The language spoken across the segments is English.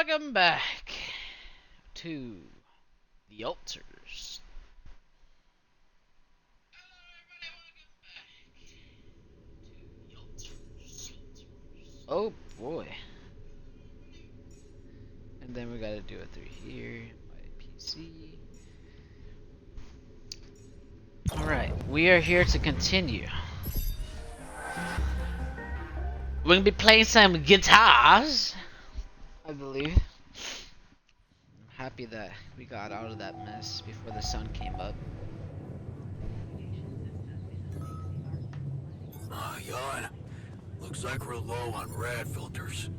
welcome back to the altars. Oh boy. And then we gotta do it through here, my PC. Alright, we are here to continue. We're gonna be playing some guitars, I believe. I'm happy that we got out of that mess before the sun came up. Jan, looks like we're low on rad filters.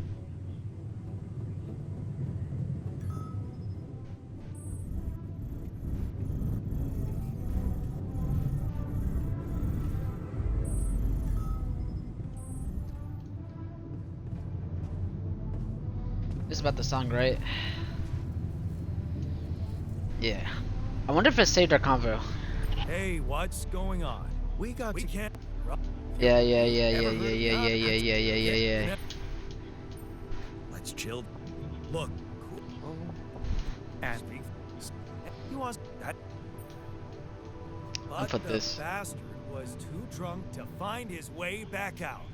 This is about the song, right? Yeah. I wonder if it saved our convo. Hey, what's going on? We can't. Yeah. Let's chill. Look, cool. And he was that. But put the this. bastard was too drunk to find his way back out.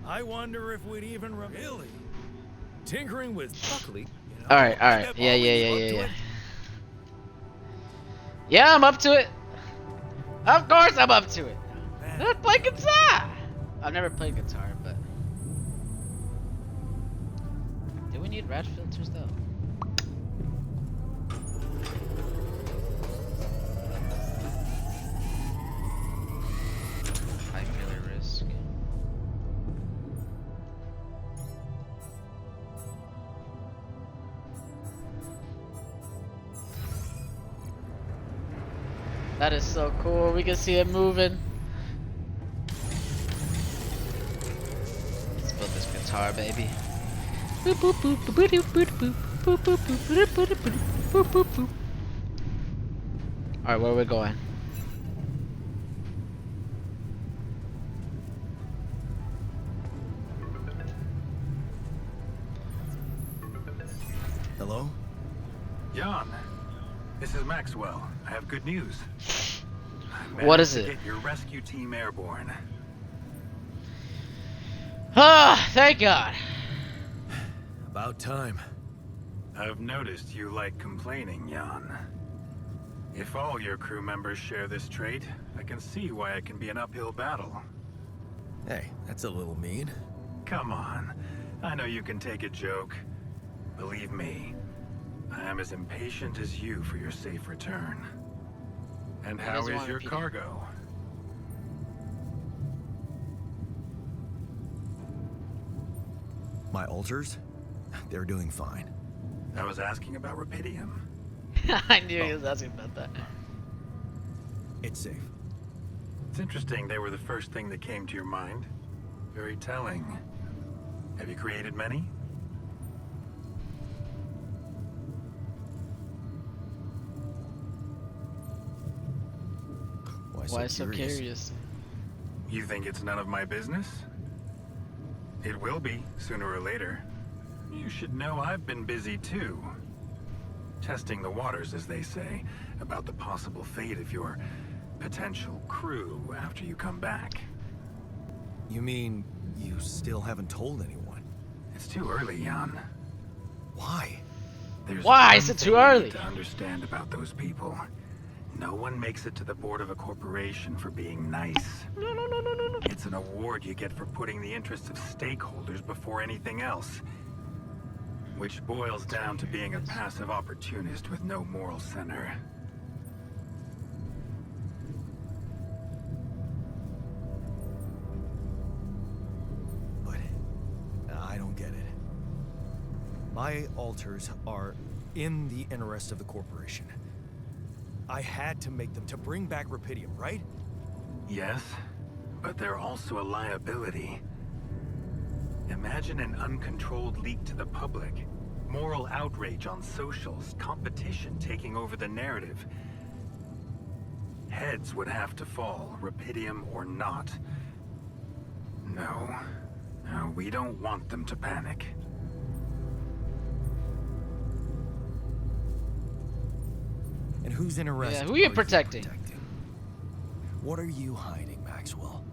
I wonder if we'd even really tinkering with luckily. You know, All right. Yeah. Yeah, I'm up to it. Of course, I'm up to it. Let's play guitar. I've never played guitar, but do we need rad filters though? High failure risk. That is so cool. We can see it moving. Let's build this guitar, baby. Alright, where are we going? Hello? Jan, this is Maxwell. I have good news. What is it? Get your rescue team airborne. Ah, thank God. About time. I've noticed you like complaining, Jan. If all your crew members share this trait, I can see why it can be an uphill battle. Hey, that's a little mean. Come on. I know you can take a joke. Believe me, I am as impatient as you for your safe return. And how is your cargo? My altars? They're doing fine. I was asking about Rapidium. I knew he was asking about that. It's safe. It's interesting they were the first thing that came to your mind. Very telling. Have you created many? Why so curious? You think it's none of my business? It will be, sooner or later. You should know I've been busy too. Testing the waters, as they say, about the possible fate of your potential crew after you come back. You mean you still haven't told anyone? It's too early, Jan. Why? Why is it too early? To understand about those people. No one makes it to the board of a corporation for being nice. No. It's an award you get for putting the interests of stakeholders before anything else. Which boils down to being a passive opportunist with no moral center. But I don't get it. My altars are in the interest of the corporation. I had to make them to bring back Rapidium, right? Yes, but they're also a liability. Imagine an uncontrolled leak to the public. Moral outrage on socials, competition taking over the narrative. Heads would have to fall, Rapidium or not. No, we don't want them to panic. whose interest who you are protecting? What are you hiding, Maxwell?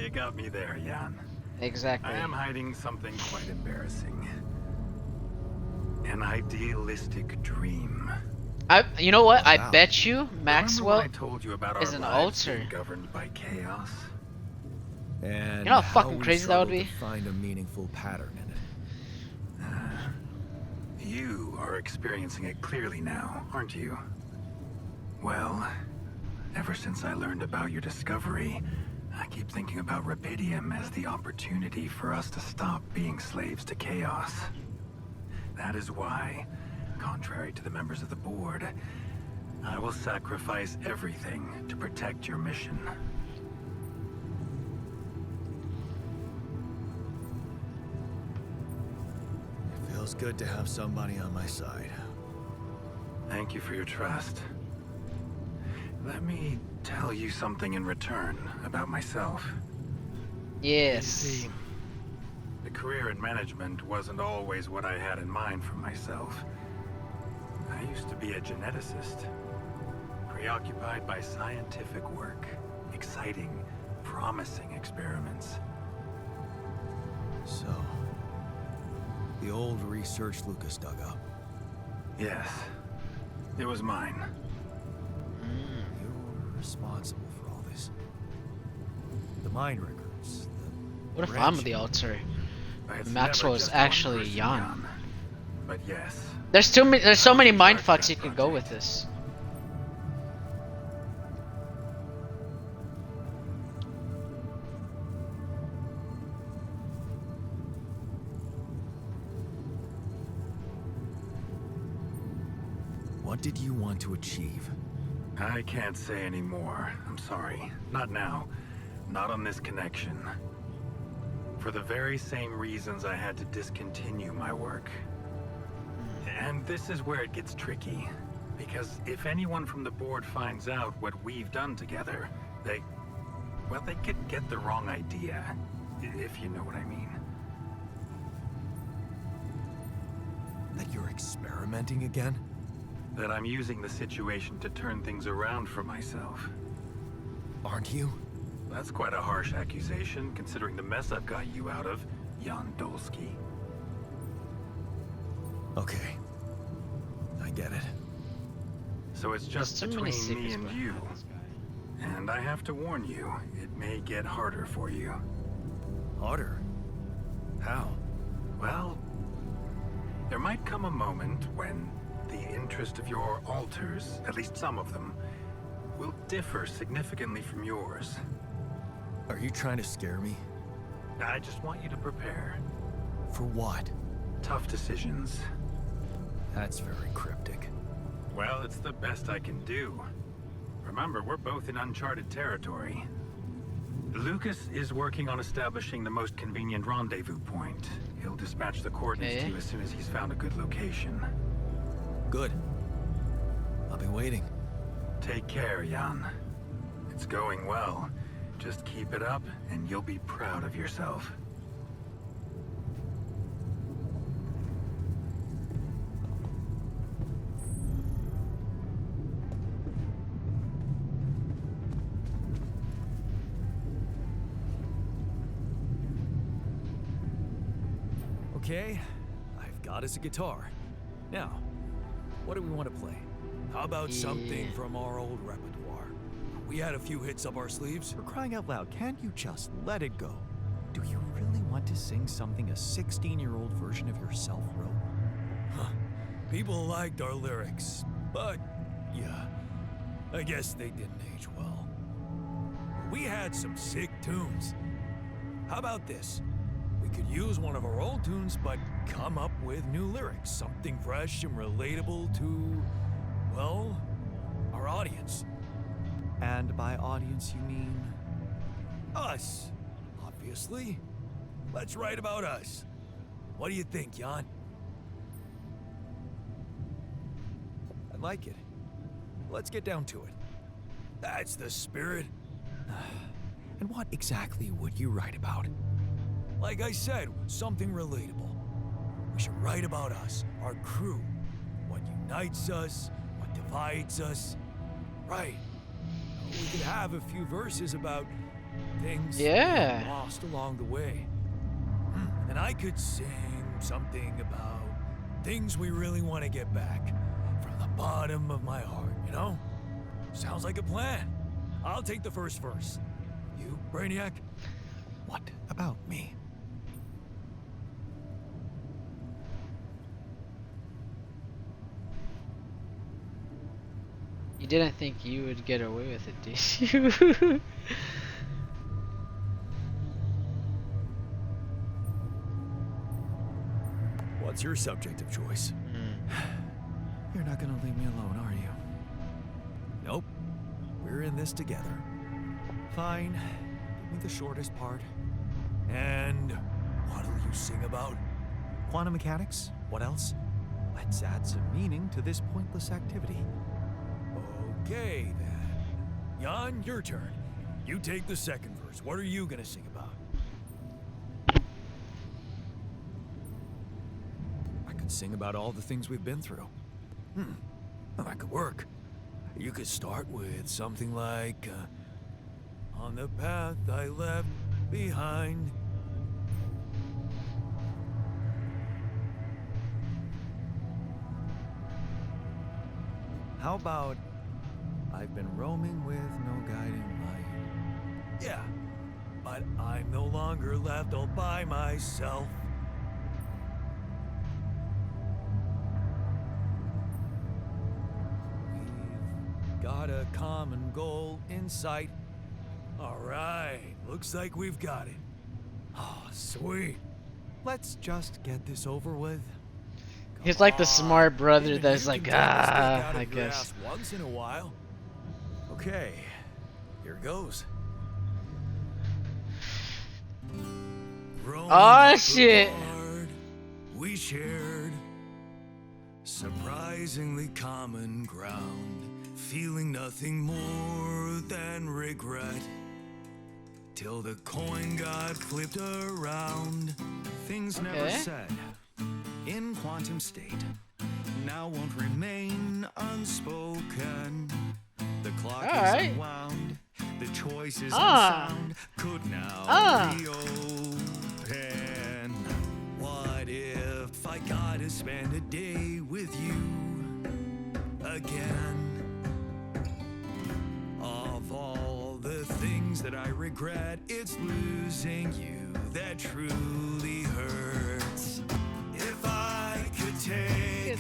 You got me there, Jan. Exactly. I am hiding something quite embarrassing. An idealistic dream. You know what? I Wow. bet you Remember Maxwell when I told you about is our an lives alter. being governed by chaos? And You know how fucking we crazy that would struggle be? to find a meaningful pattern in it. You are experiencing it clearly now, aren't you? Well, ever since I learned about your discovery, I keep thinking about Rapidium as the opportunity for us to stop being slaves to chaos. That is why, contrary to the members of the board, I will sacrifice everything to protect your mission. It feels good to have somebody on my side. Thank you for your trust. Let me tell you something in return about myself. Yes. See, the career in management wasn't always what I had in mind for myself. I used to be a geneticist, preoccupied by scientific work, exciting, promising experiments. So, the old research Lucas dug up. Yes, it was mine. You're responsible for all this. The mine records. What if I'm the alter? It's Maxwell never is just one actually person, Jan. Jan. But yes, There's so many mind fucks you could go with this. What did you want to achieve? I can't say anymore. I'm sorry. Not now. Not on this connection. For the very same reasons I had to discontinue my work. And this is where it gets tricky. Because if anyone from the board finds out what we've done together, they could get the wrong idea. If you know what I mean. That you're experimenting again? That I'm using the situation to turn things around for myself. Aren't you? That's quite a harsh accusation, considering the mess I've got you out of, Jan Dolsky. Okay. I get it. So it's just There's too many between me secrets and behind you. this guy. And I have to warn you, it may get harder for you. Harder? How? Well, there might come a moment when the interest of your alters, at least some of them, will differ significantly from yours. Are you trying to scare me? I just want you to prepare. For what? Tough decisions. That's very cryptic. Well, it's the best I can do. Remember, we're both in uncharted territory. Lucas is working on establishing the most convenient rendezvous point. He'll dispatch the coordinates to you as soon as he's found a good location. Good. I'll be waiting. Take care, Jan. It's going well. Just keep it up, and you'll be proud of yourself. Okay, I've got us a guitar. Now, what do we want to play? How about something from our old repertoire? We had a few hits up our sleeves. For crying out loud, can't you just let it go? Do you really want to sing something a 16-year-old version of yourself wrote? Huh. People liked our lyrics, but yeah, I guess they didn't age well. We had some sick tunes. How about this? We could use one of our old tunes, but come up with new lyrics. Something fresh and relatable to, well, our audience. And by audience, you mean? Us, obviously. Let's write about us. What do you think, Jan? I like it. Let's get down to it. That's the spirit. And what exactly would you write about? Like I said, something relatable. We should write about us, our crew, what unites us, what divides us. Right. We could have a few verses about things we lost along the way. And I could sing something about things we really want to get back from the bottom of my heart, you know? Sounds like a plan. I'll take the first verse. You, Brainiac? What about me? You didn't think you would get away with it, did you? What's your subject of choice? You're not gonna leave me alone, are you? Nope. We're in this together. Fine. Give me the shortest part. And what'll you sing about? Quantum mechanics? What else? Let's add some meaning to this pointless activity. Okay, then. Jan, your turn. You take the second verse. What are you gonna sing about? I could sing about all the things we've been through. Well, that could work. You could start with something like, on the path I left behind. How about I've been roaming with no guiding light? Yeah, but I'm no longer left all by myself. We've got a common goal in sight. All right, looks like we've got it. Oh, sweet. Let's just get this over with. He's like the smart brother Even that's you like, can take a stick out I of your guess. ass once in a while. Okay, here goes. Oh shit! We shared surprisingly common ground, feeling nothing more than regret. Till the coin got flipped around. Things never Okay. said in quantum state now won't remain unspoken. The clock is Alright. unwound. The choices Ah. unsound could now Ah. be open. What if I gotta spend a day with you again? Of all the things that I regret, it's losing you that truly hurts. If I could take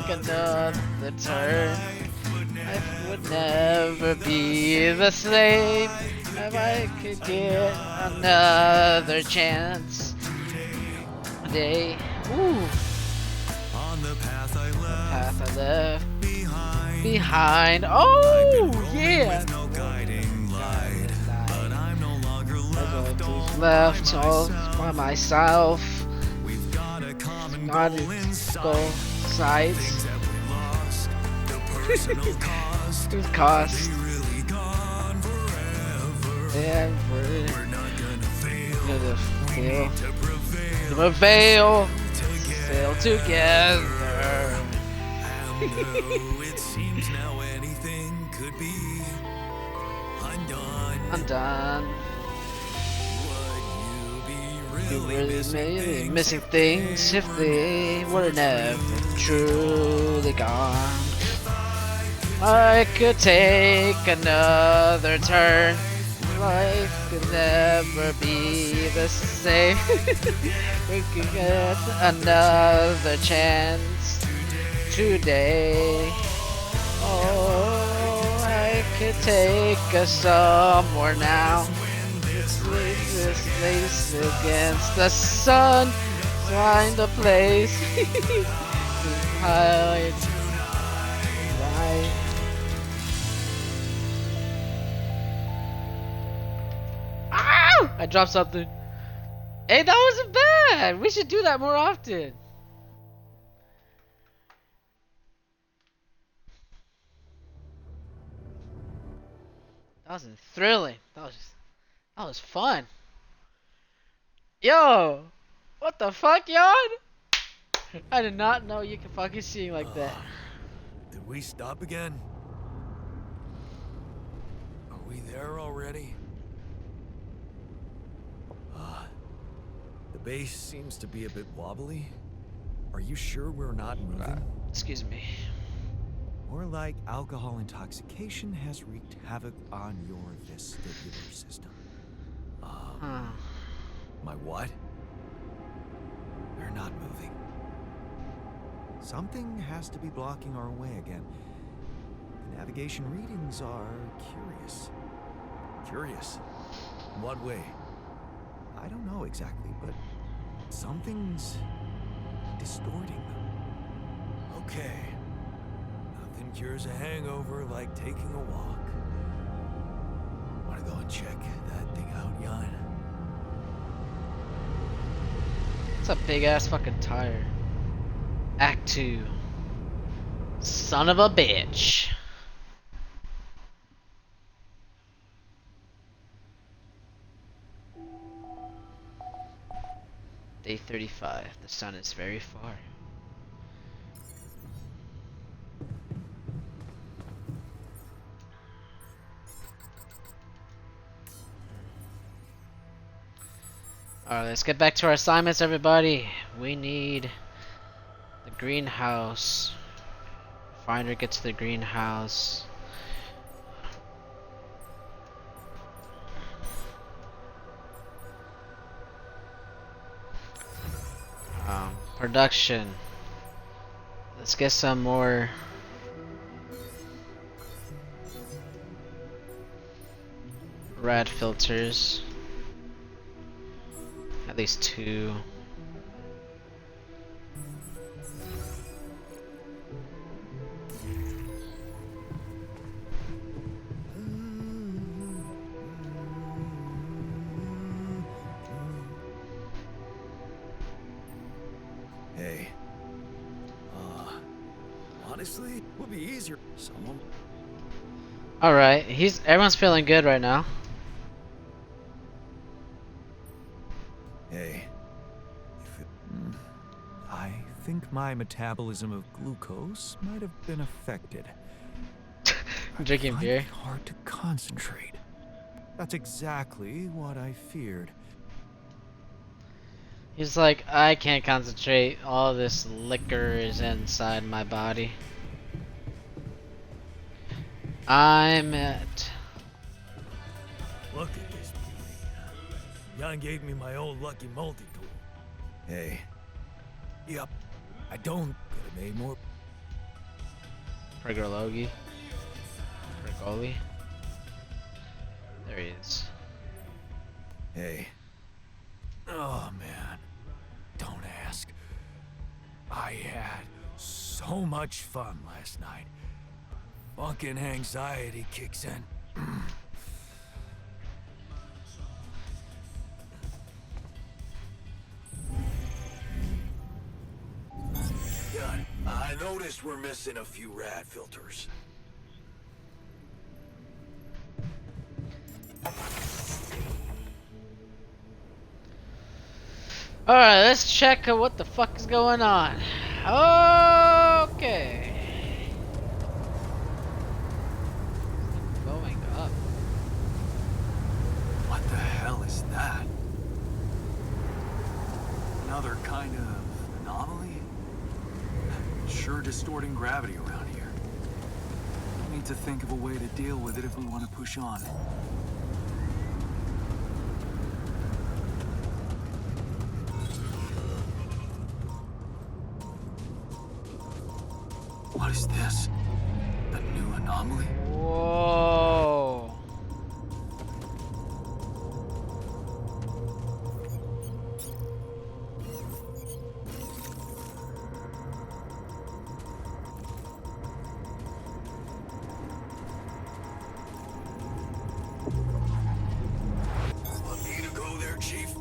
Another turn. life would Life would never be the same if I could get another chance. Day. Ooh. on the path I left Path I left behind. behind. I've been Oh roaming yeah. with no guiding light, but I'm no longer left all by Left all myself. by myself. We've got a common Not goal in skull sight. sights. Things that we lost, the personal cost. Who's Are cost? they really gone forever? Yeah, We're not gonna fail. gonna We fail. need to prevail. Prevail. Together. Sail together. And though it seems now anything could be undone, I'm done. would you be You really really missing may be things missing things if they were never truly gone. I could take another turn. Life could never be the same. We could get another chance today. Oh, I could take us somewhere now. This place against the sun. Find a place to hide. Right. Ow! I dropped something. Hey, that wasn't bad. We should do that more often. That was thrilling. That was fun. Yo, what the fuck, y'all? I did not know you could fucking sing like that. Did we stop again? Are we there already? The base seems to be a bit wobbly. Are you sure we're not moving? Excuse me. More like alcohol intoxication has wreaked havoc on your vestibular system. My what? We're not moving. Something has to be blocking our way again. The navigation readings are curious. Curious. In what way? I don't know exactly, but something's distorting them. Okay. Nothing cures a hangover like taking a walk. Wanna go and check that thing out, Jan? It's a big ass fucking tire. Act 2. Son of a bitch. Day 35. The sun is very far. Alright, let's get back to our assignments, everybody. We need the greenhouse. Finder gets to the greenhouse. Production. Let's get some more rad filters. At least 2. Hey. Honestly, would be easier. Someone. Alright, everyone's feeling good right now. Hey. I think my metabolism of glucose might have been affected. Drinking I find beer. it hard to concentrate. That's exactly what I feared. He's like, I can't concentrate. All this liquor is inside my body. I'm at. Look at this beauty. Jan gave me my old lucky multi-tool. Hey. Yep. I don't. Could have made more. Pergologi. Pergoli. There he is. Hey. Oh, man. Don't ask. I had so much fun last night. Fucking anxiety kicks in. Good. I noticed we're missing a few rad filters. Alright, let's check what the fuck is going on. Okay. Going up. What the hell is that? Another kind of anomaly? Sure distorting gravity around here. We need to think of a way to deal with it if we want to push on. What is this? A new anomaly? Whoa. Want me to go there, Chief?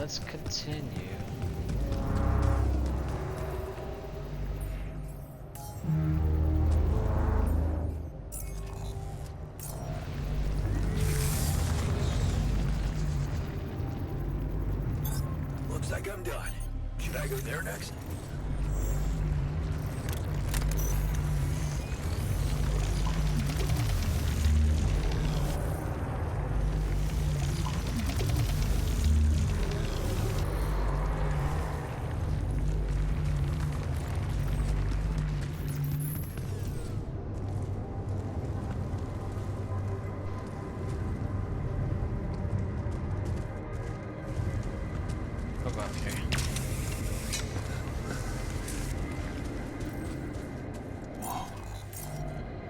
let's continue. Looks like I'm done. Should I go there next? We'll go up here.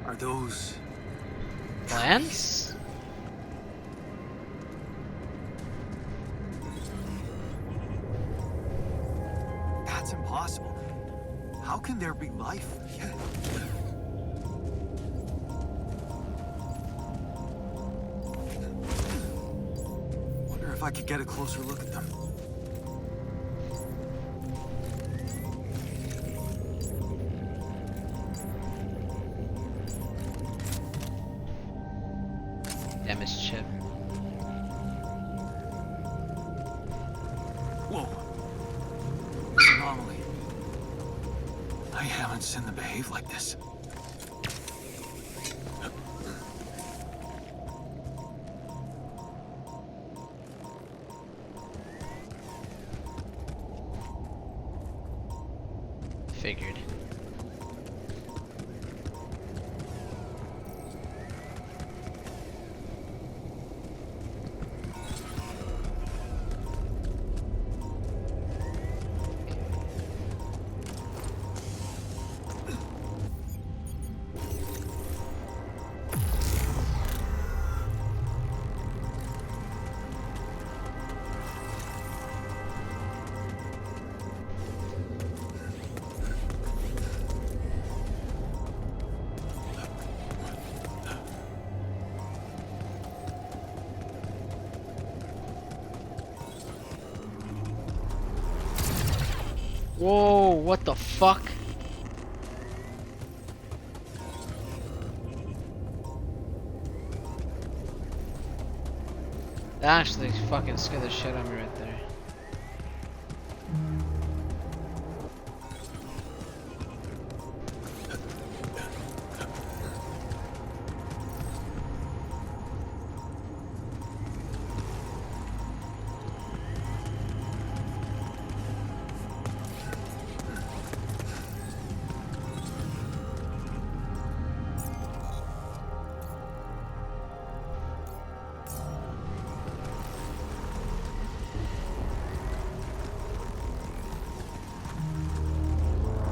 Are those... Plants? That's impossible. How can there be life yet? Wonder if I could get a closer look at them. Damaged chip. Whoa. It's an anomaly. I haven't seen them behave like this. Figured. Whoa, what the fuck? That actually fucking scared the shit out of me right there.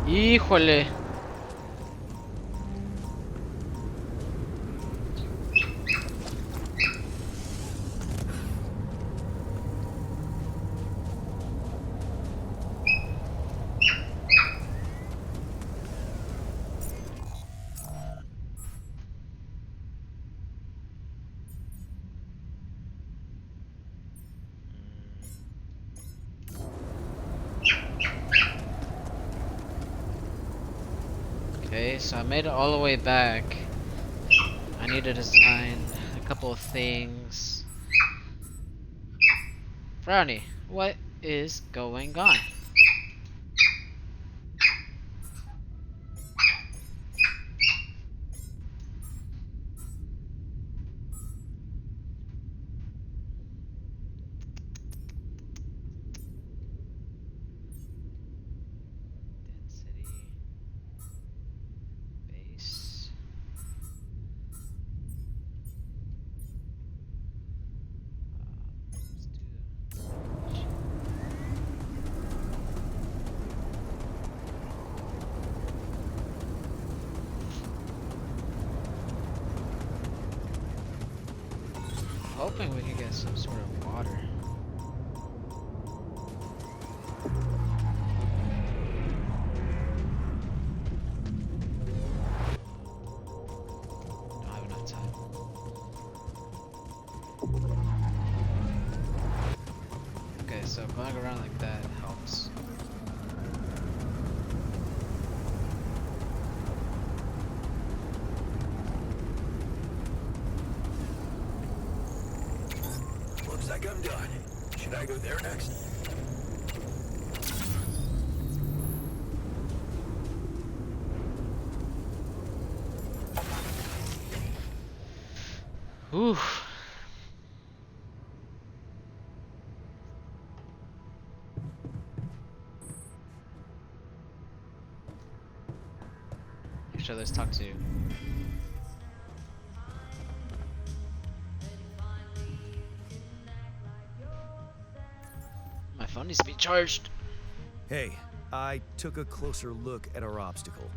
Híjole. Okay, so I made it all the way back. I need to design a couple of things. Brownie, what is going on? Density. Base. Let's do hoping we can get some sort of water. Don't have enough time. Okay, so going going around like that helps. Looks like I'm done. Should I go there next? Ooh. Actually, let's talk to you. My phone needs to be charged. Hey, I took a closer look at our obstacle.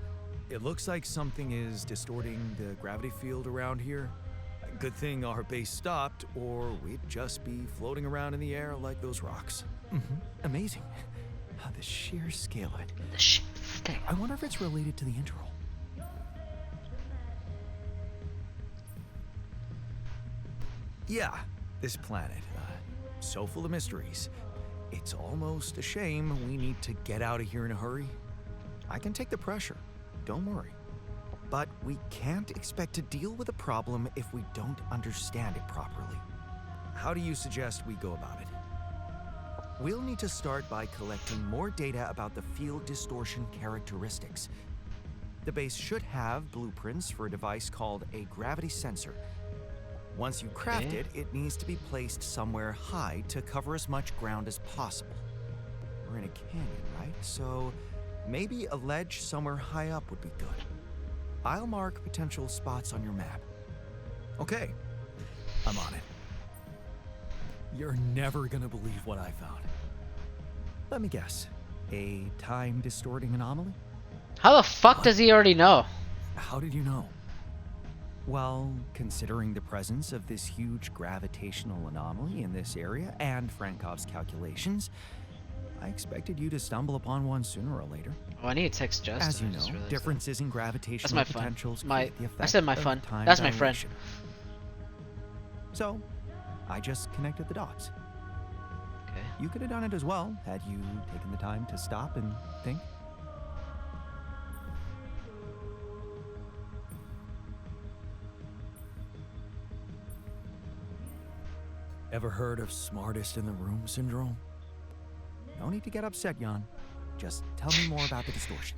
It looks like something is distorting the gravity field around here. Good thing our base stopped, or we'd just be floating around in the air like those rocks. Amazing. The sheer scale of it. The shit. I wonder if it's related to the interval. Yeah, this planet, so full of mysteries. It's almost a shame we need to get out of here in a hurry. I can take the pressure, don't worry. But we can't expect to deal with a problem if we don't understand it properly. How do you suggest we go about it? We'll need to start by collecting more data about the field distortion characteristics. The base should have blueprints for a device called a gravity sensor. Once you craft it, it needs to be placed somewhere high to cover as much ground as possible. We're in a canyon, right? So maybe a ledge somewhere high up would be good. I'll mark potential spots on your map. Okay, I'm on it. You're never gonna believe what I found. Let me guess. A time-distorting anomaly? How the fuck does he already know? How did you know? Well, considering the presence of this huge gravitational anomaly in this area and Frankov's calculations, I expected you to stumble upon one sooner or later. Oh, I need to text Justin. As you know, differences in gravitational That's my potentials fun. create the effect I said my of fun. time That's my friend. dilation. So, I just connected the dots. Okay. You could have done it as well, had you taken the time to stop and think. Ever heard of smartest in the room syndrome? No need to get upset, Jan. Just tell me more about the distortion.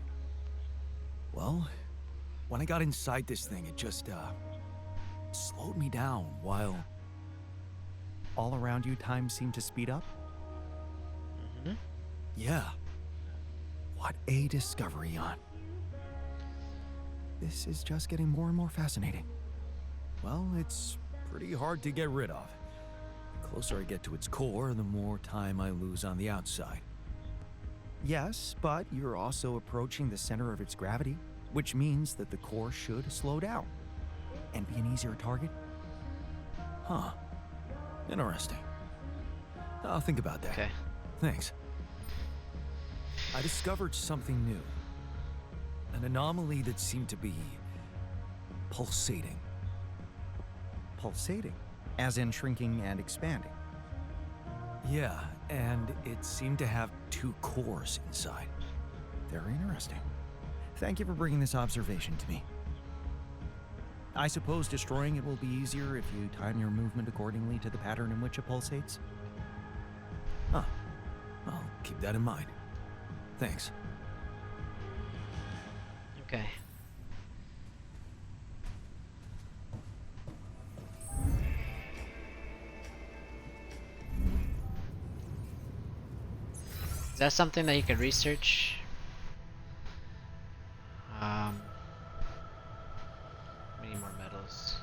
Well, when I got inside this thing, it just, slowed me down while all around you time seemed to speed up. Yeah. What a discovery, Jan. This is just getting more and more fascinating. Well, it's pretty hard to get rid of. The closer I get to its core, the more time I lose on the outside. Yes, but you're also approaching the center of its gravity, which means that the core should slow down and be an easier target. Huh. Interesting. I'll think about that. Okay. Thanks. I discovered something new. An anomaly that seemed to be pulsating. Pulsating? As in shrinking and expanding. Yeah, and it seemed to have two cores inside. Very interesting. Thank you for bringing this observation to me. I suppose destroying it will be easier if you time your movement accordingly to the pattern in which it pulsates? Huh. I'll keep that in mind. Thanks. Okay. Is that something that you can research? We need more metals.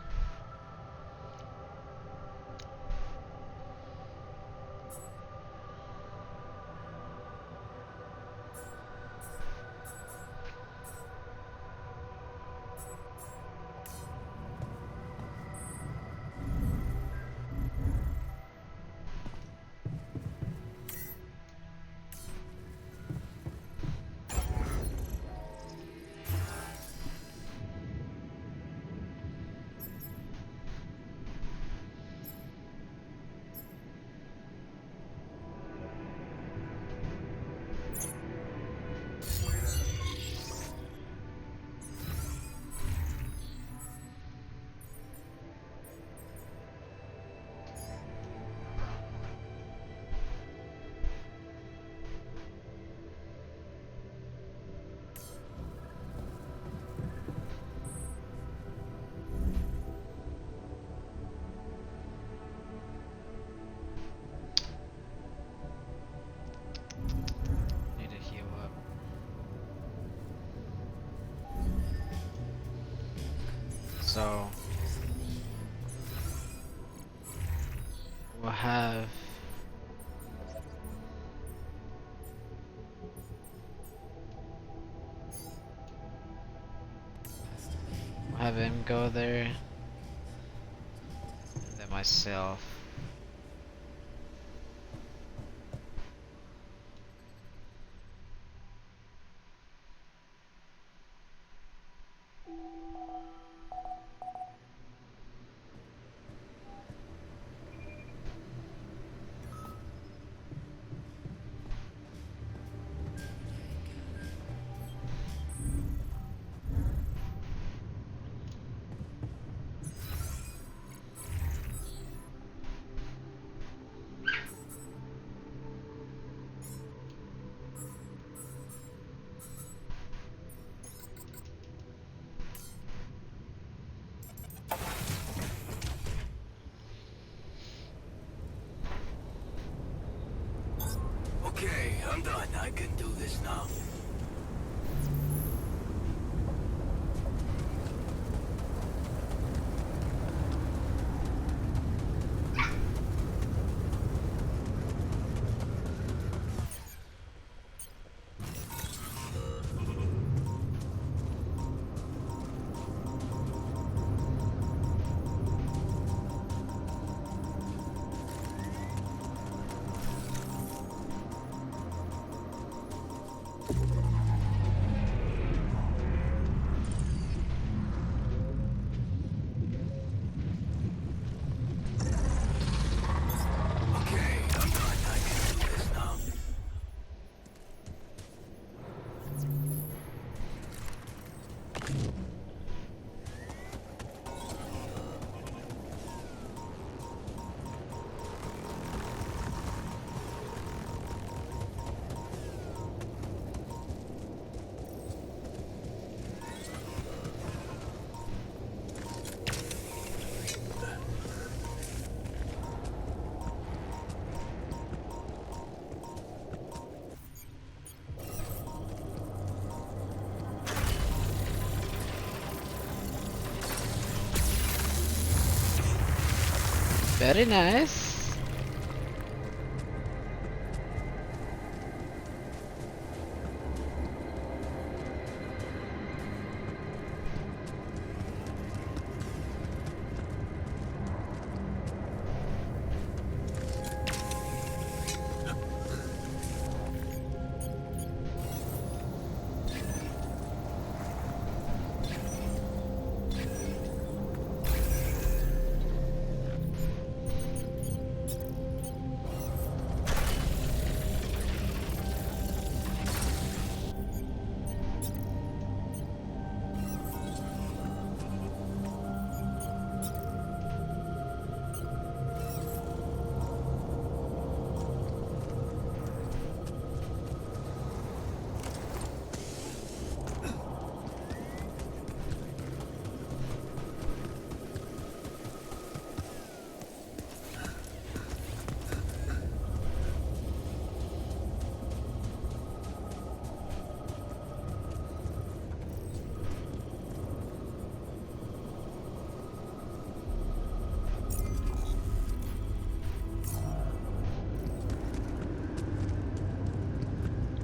so we'll have him go there, and then myself. Okay, I'm done. I can do this now. Very nice.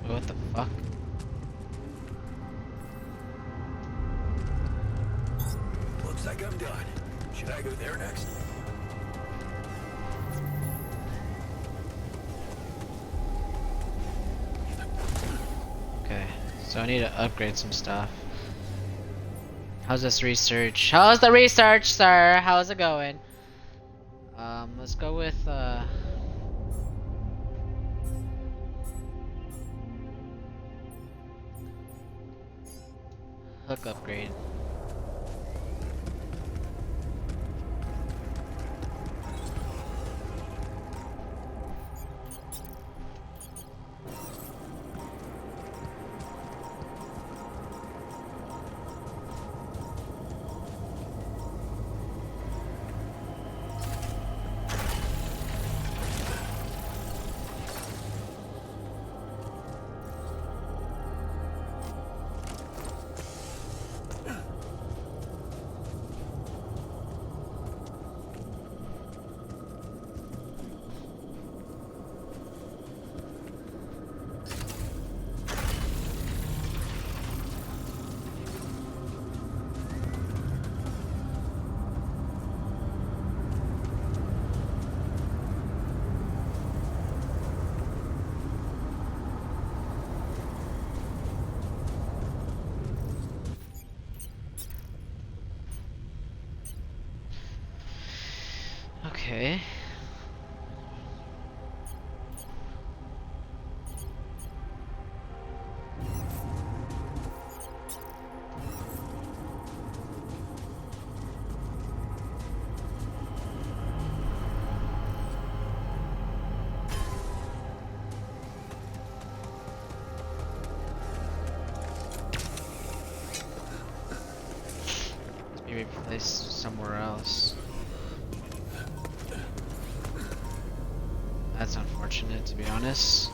What the fuck? Looks like I'm done. Should I go there next? Okay, so I need to upgrade some stuff. How's this research? How's the research, sir? How's it going? Let's go with hook upgrade. Okay. Maybe placed somewhere else. That's unfortunate, to be honest.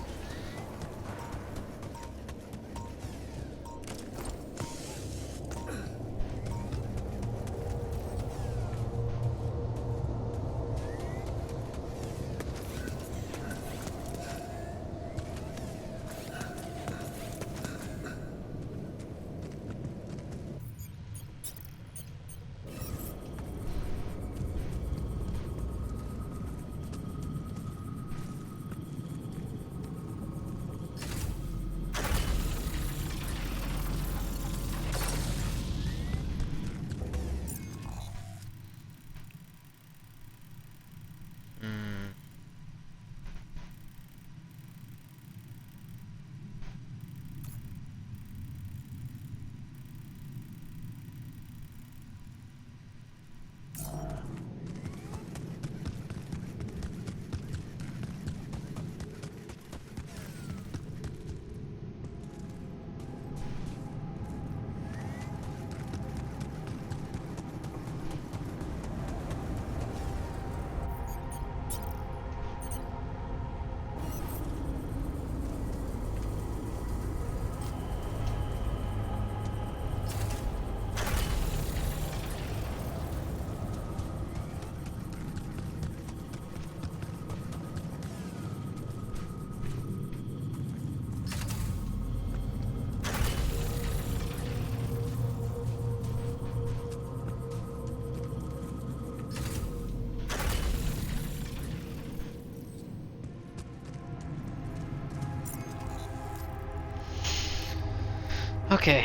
Okay.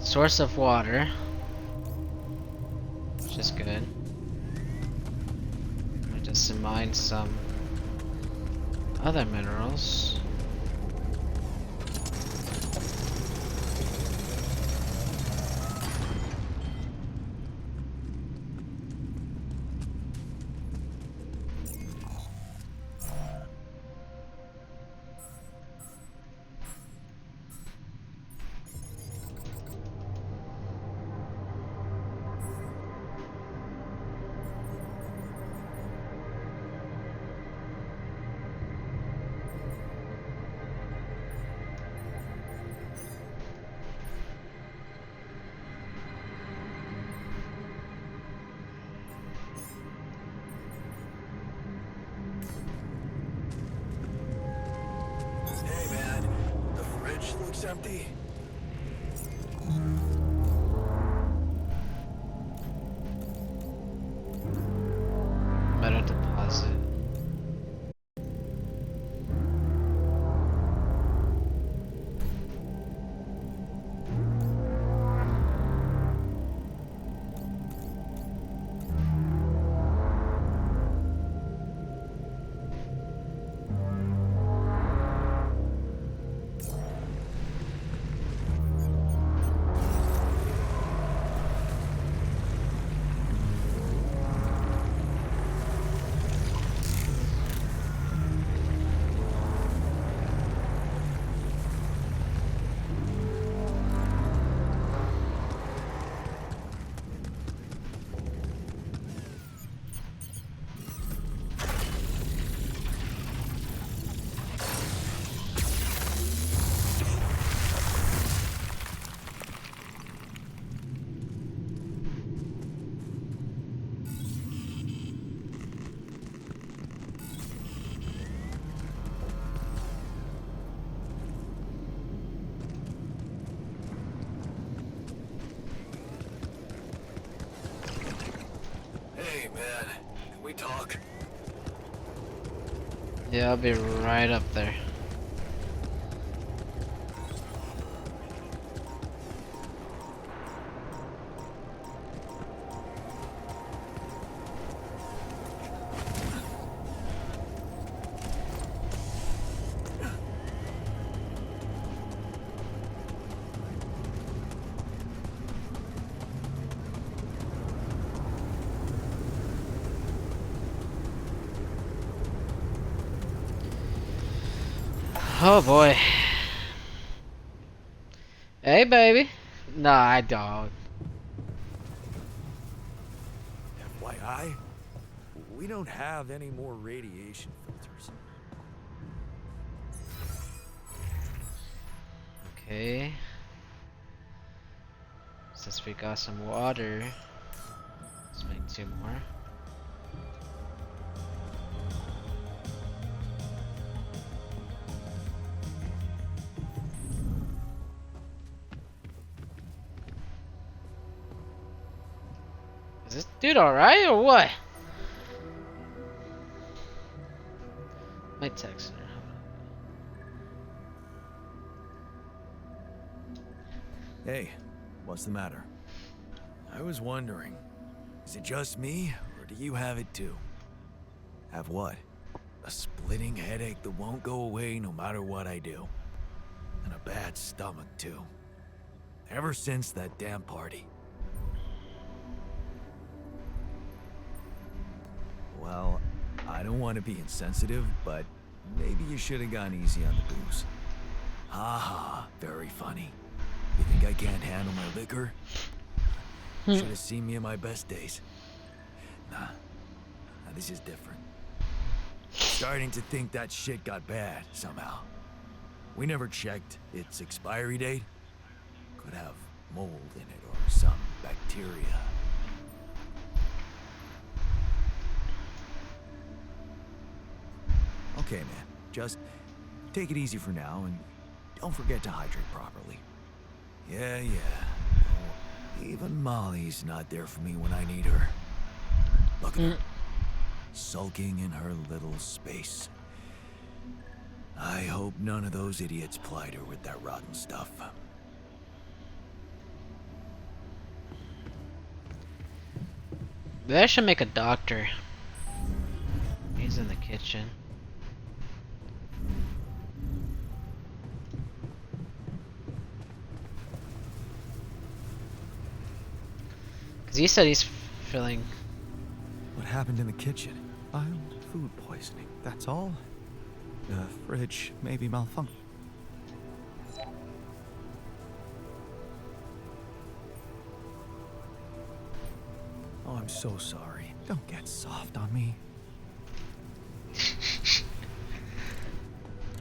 Source of water. Which is good. I just mine some other minerals. Hey man, the fridge looks empty. Metal deposit. Hey man, can we talk? Yeah, I'll be right up there. Oh boy. Hey baby. Nah, I don't. FYI, we don't have any more radiation filters. Okay. Since we got some water, let's make 2 more. Is this dude alright or what? My text her. Hey, what's the matter? I was wondering, is it just me, or do you have it too? Have what? A splitting headache that won't go away no matter what I do. And a bad stomach too. Ever since that damn party. Well, I don't want to be insensitive, but maybe you should have gone easy on the booze. Haha, very funny. You think I can't handle my liquor? Should have seen me in my best days. Nah, this is different. Starting to think that shit got bad somehow. We never checked its expiry date. Could have mold in it or some bacteria. Okay, man. Just take it easy for now and don't forget to hydrate properly. Yeah. Oh, even Molly's not there for me when I need her. Look at her. Sulking in her little space. I hope none of those idiots plied her with that rotten stuff. Maybe I should make a doctor. He's in the kitchen. Cause he said he's feeling. What happened in the kitchen? Mild food poisoning, that's all. The fridge may be malfunctioning. Oh, I'm so sorry. Don't get soft on me.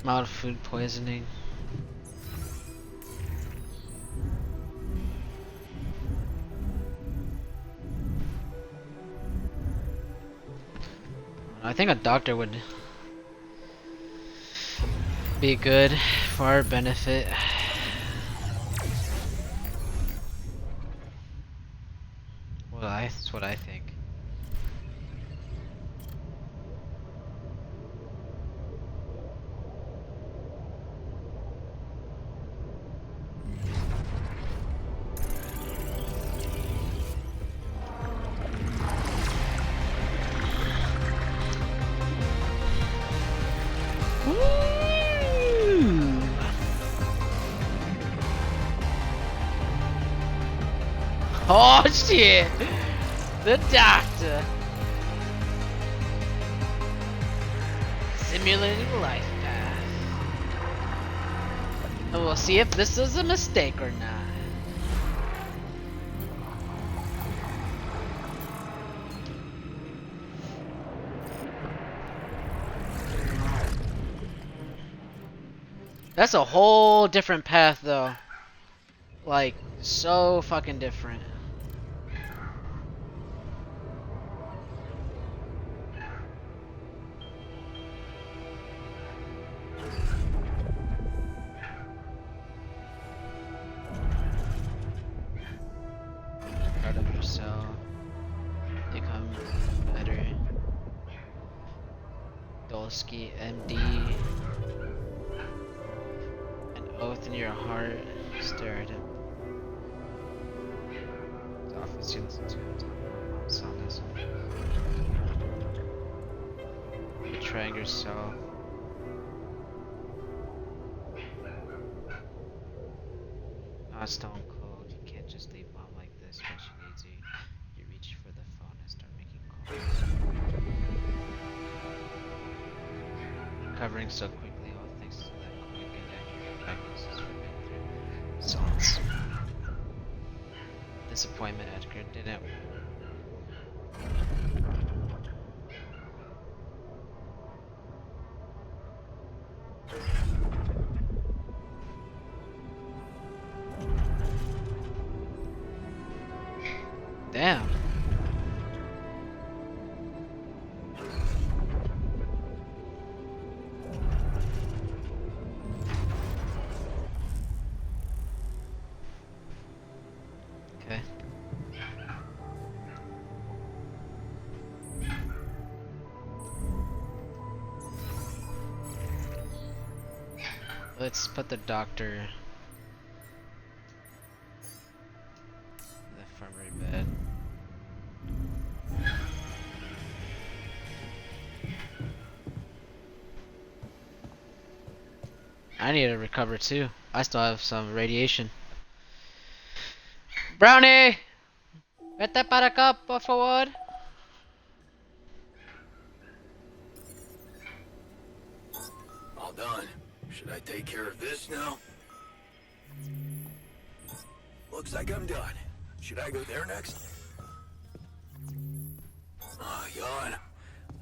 Mild food poisoning. I think a doctor would be good for our benefit. Well, that's what I think. Oh shit! The doctor! Simulating life path. And we'll see if this is a mistake or not. That's a whole different path though. Like, so fucking different. Proud of yourself. Become better. Dolsky MD. An oath in your heart. Stare at him. The office you listen to. Sound this. Betraying yourself. Not stone cold. You can't just leave mom like this when she needs you. You reach for the phone and start making calls. Recovering so quickly, all thanks to that quick disappointment, Edgar. Didn't. Damn. Okay. Let's put the doctor in the infirmary bed. I need to recover too. I still have some radiation. Brownie! Vete para acá, por favor. All done. Should I take care of this now? Looks like I'm done. Should I go there next? Ah, yawn.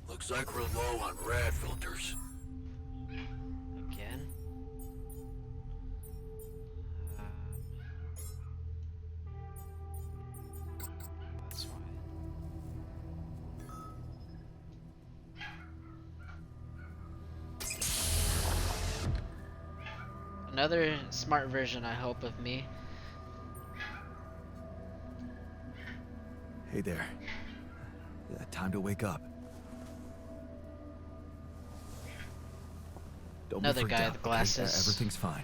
Looks like we're low on rad filters. Again? That's why. Another smart version, I hope, of me. Hey there. Time to wake up. Don't be Another freaked guy out, with okay? glasses. Everything's fine.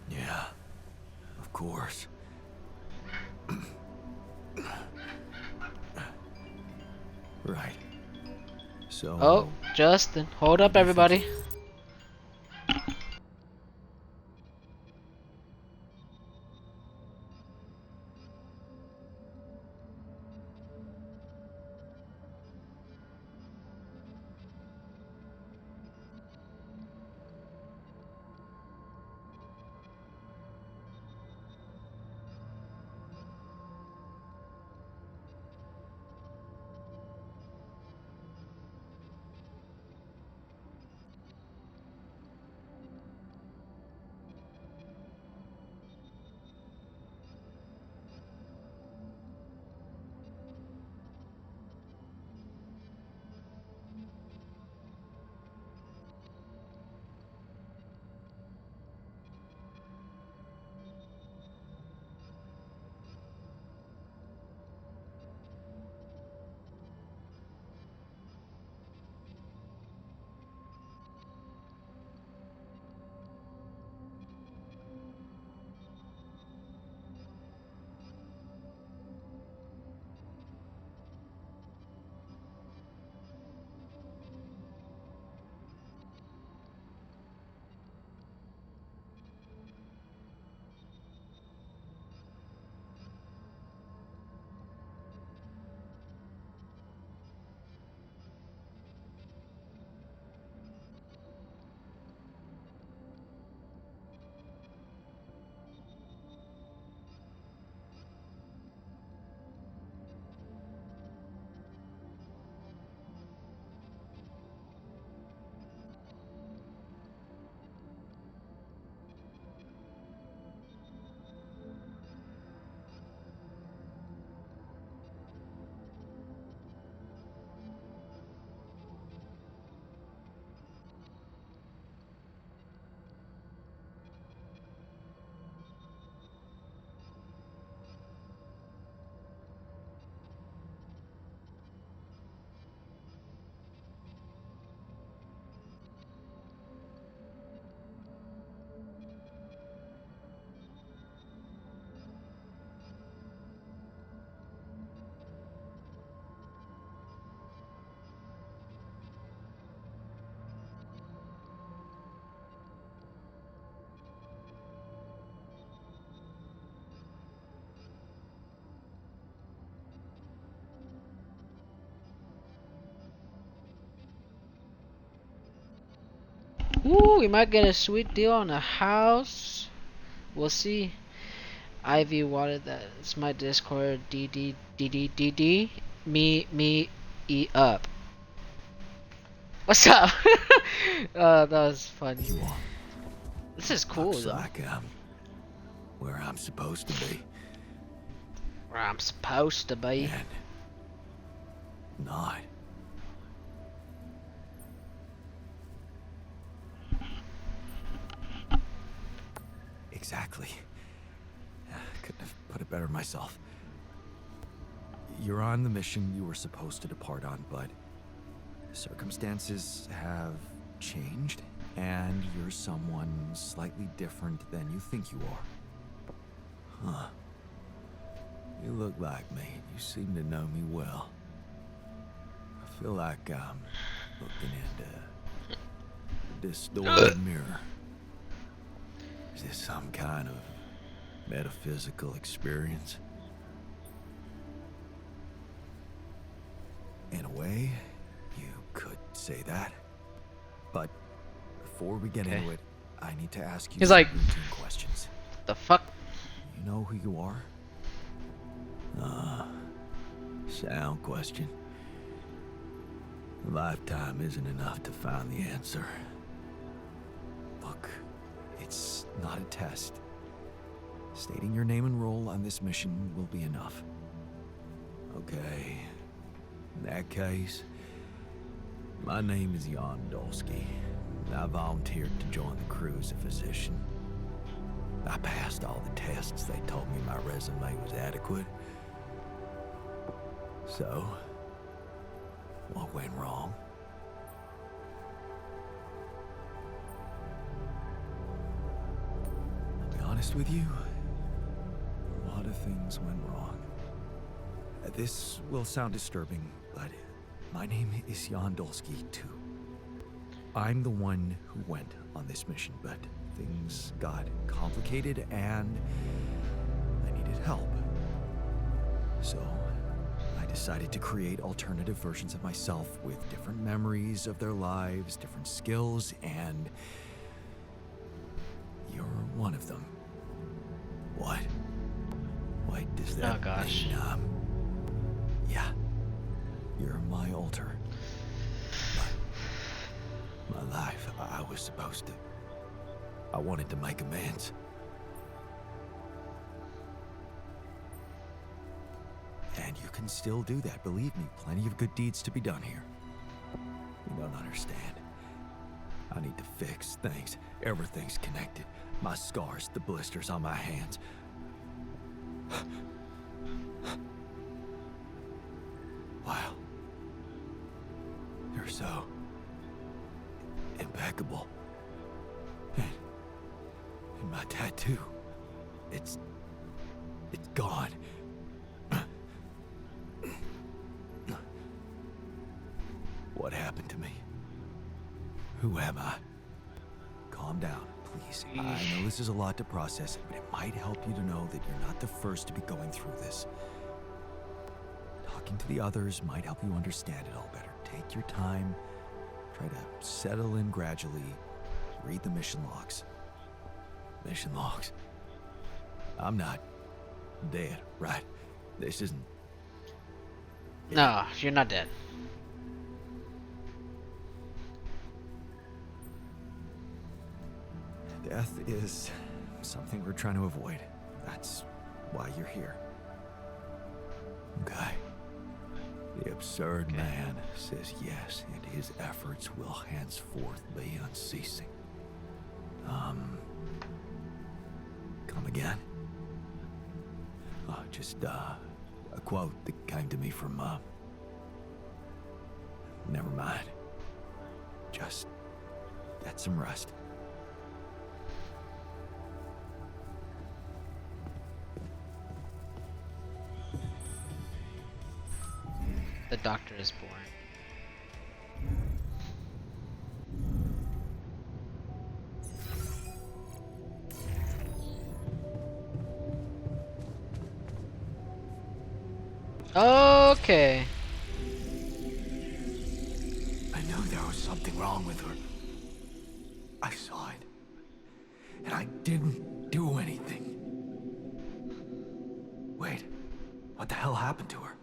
Yeah, of course. Right. So. Oh, Justin, hold up, everybody. Ooh, we might get a sweet deal on a house. we'll see. Ivy wanted that. It's my Discord. D. Me E up. What's up? That was funny. You are. This is cool Looks though. like I'm where I'm supposed to be. Where I'm supposed to be. And not. Exactly. Couldn't have put it better myself. You're on the mission you were supposed to depart on, but circumstances have changed, and you're someone slightly different than you think you are. Huh. You look like me. You seem to know me well. I feel like I'm looking into a distorted mirror. Is this some kind of metaphysical experience? In a way, you could say that. But before we get into it, I need to ask you He's some like, routine questions. the fuck? You know who you are? Sound question. A lifetime isn't enough to find the answer. Look, it's not a test. Stating your name and role on this mission will be enough. Okay. In that case, my name is Jan Dolsky. I volunteered to join the crew as a physician. I passed all the tests. They told me my resume was adequate. So, what went wrong? I'll be honest with you, a lot of things went wrong. This will sound disturbing, but my name is Jan Dolsky too. I'm the one who went on this mission, but things got complicated and I needed help. So, I decided to create alternative versions of myself with different memories of their lives, different skills, and you're one of them. What? What does that Oh, gosh. mean? Yeah. You're my alter. My life, I was supposed to. I wanted to make amends. And you can still do that, believe me. Plenty of good deeds to be done here. You don't understand. I need to fix things. Everything's connected. My scars, the blisters on my hands. Wow. They're so impeccable. And my tattoo, it's gone. What happened to me? Who am I? Calm down, please. I know this is a lot to process, but it might help you to know that you're not the first to be going through this. Talking to the others might help you understand it all better. Take your time. Try to settle in gradually. Read the mission logs. Mission logs? I'm not dead, right? This isn't... No, you're not dead. Death is something we're trying to avoid. That's why you're here. Okay. The absurd man says yes, and his efforts will henceforth be unceasing. Come again? Just a quote that came to me from, never mind. Just get some rest. The doctor is born. Okay. I knew there was something wrong with her. I saw it. And I didn't do anything. What the hell happened to her?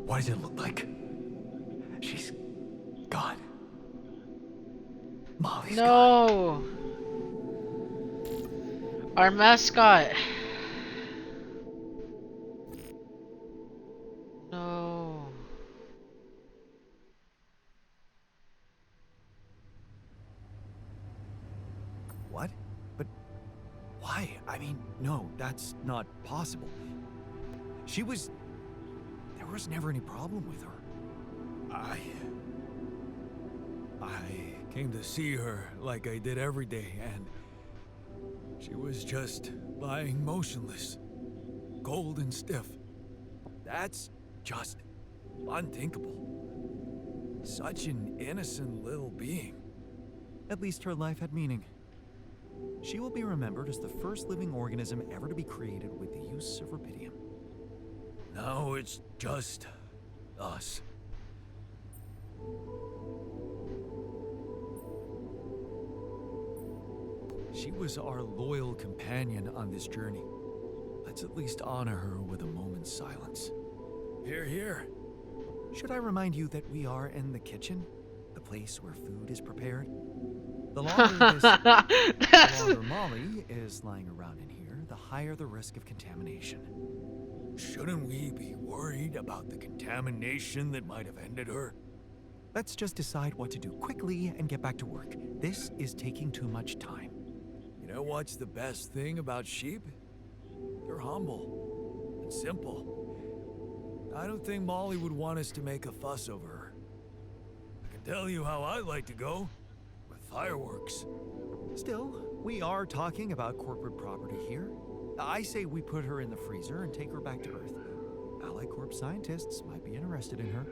What does it look like? She's gone. Molly's gone. No! Our mascot! No. What? But why? I mean, no, that's not possible. There was never any problem with her. I came to see her like I did every day, and she was just lying motionless, cold and stiff. That's just unthinkable. Such an innocent little being. At least her life had meaning. She will be remembered as the first living organism ever to be created with the use of rubidium. Now it's just us. She was our loyal companion on this journey. Let's at least honor her with a moment's silence. Here, here. Should I remind you that we are in the kitchen? The place where food is prepared? The longer Molly is lying around in here, the higher the risk of contamination. Shouldn't we be worried about the contamination that might have ended her? Let's just decide what to do quickly and get back to work. This is taking too much time. You know what's the best thing about sheep? They're humble and simple. I don't think Molly would want us to make a fuss over her. I can tell you how I like to go. With fireworks. Still, we are talking about corporate property here. I say we put her in the freezer and take her back to Earth. Ally Corp scientists might be interested in her.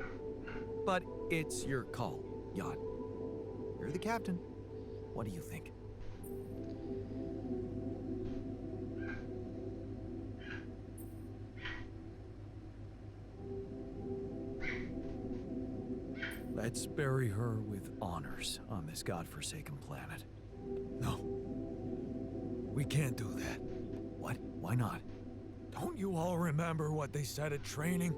But it's your call, Jan. You're the captain. What do you think? Let's bury her with honors on this godforsaken planet. No. We can't do that. What? Why not? Don't you all remember what they said at training?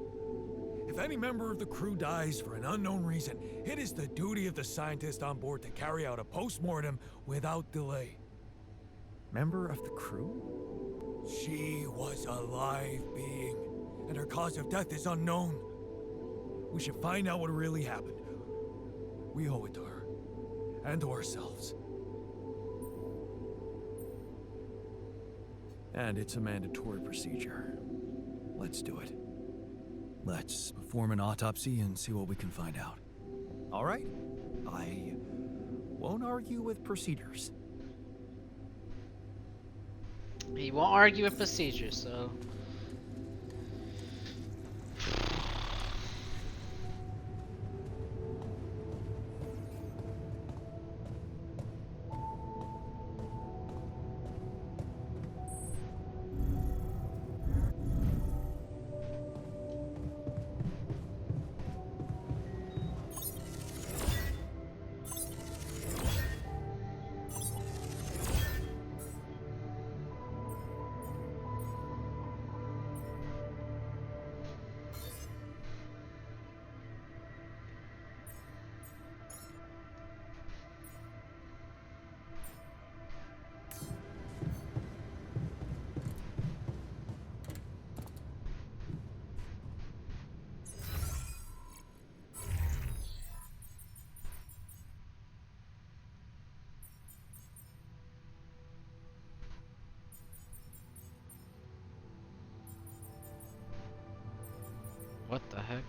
If any member of the crew dies for an unknown reason, it is the duty of the scientist on board to carry out a post-mortem without delay. Member of the crew? She was a live being, and her cause of death is unknown. We should find out what really happened. We owe it to her, and to ourselves. And it's a mandatory procedure. Let's do it. Let's perform an autopsy and see what we can find out. All right? I won't argue with procedures. He won't argue with procedures, so... What the heck?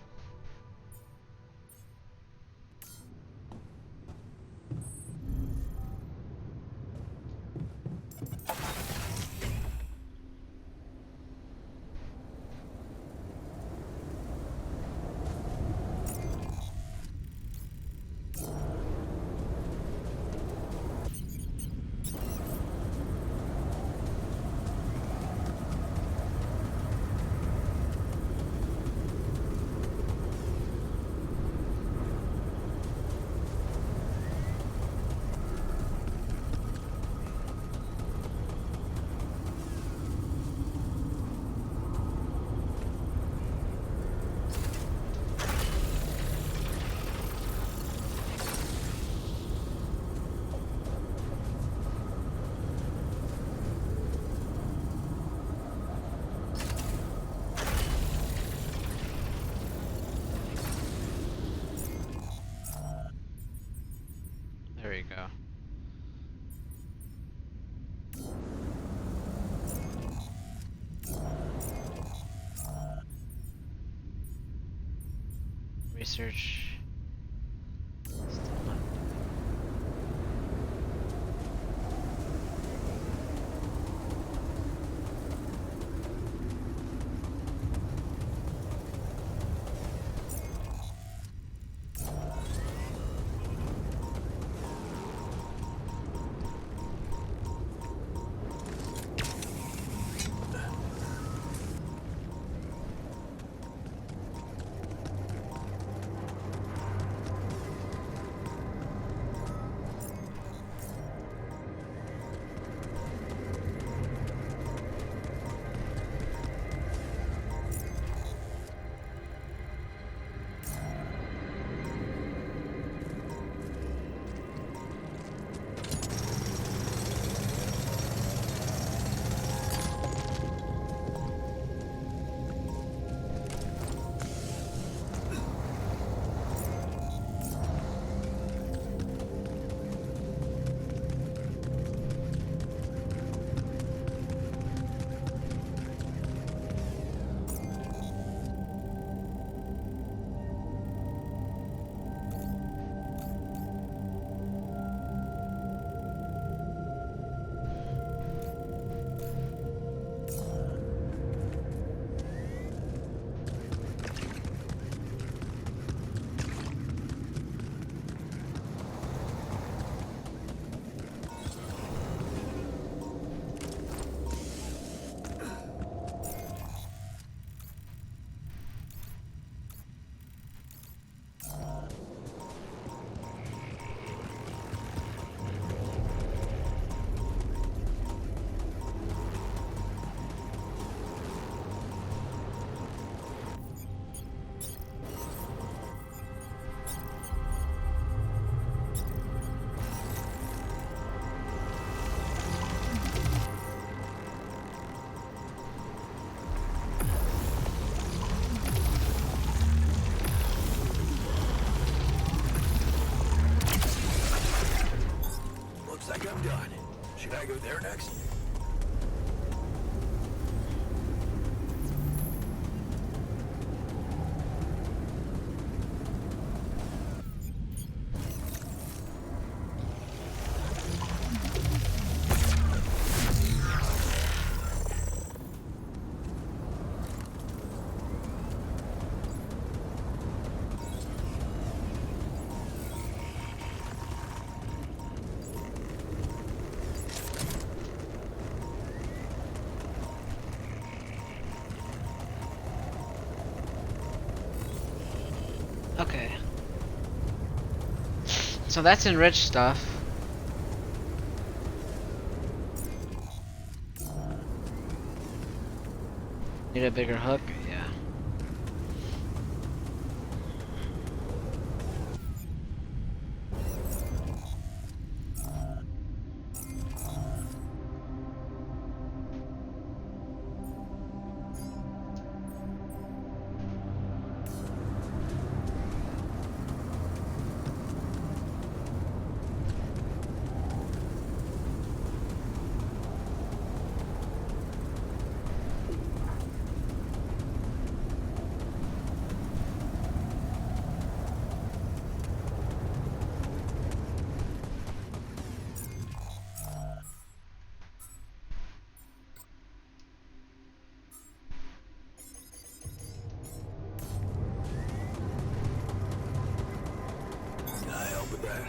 research. Still not. Looks like I'm done. Should I go there next? Okay. So that's enriched stuff. Need a bigger hook? Yeah. Can I help with that?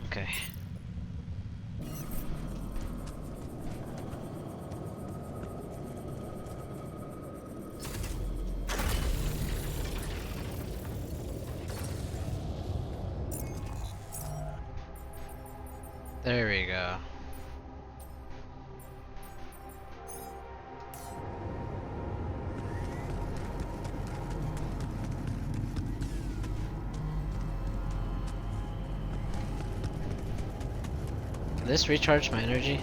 Okay. There we go. Can this recharge my energy?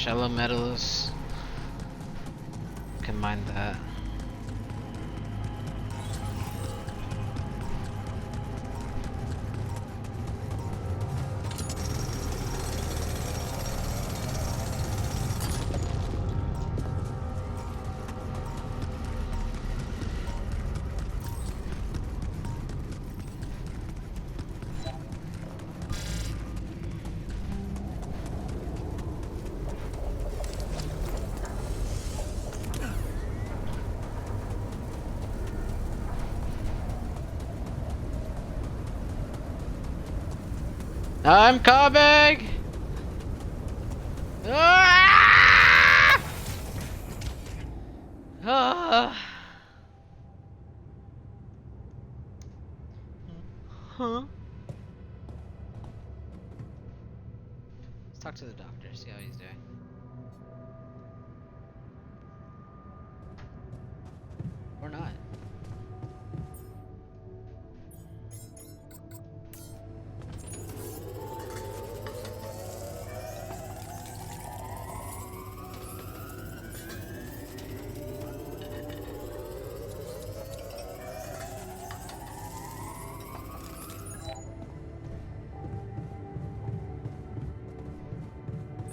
Shallow metals. Can mine that. I'm coming! Ah! Ah! Huh? Let's talk to the doctor, see how he's doing. Or not.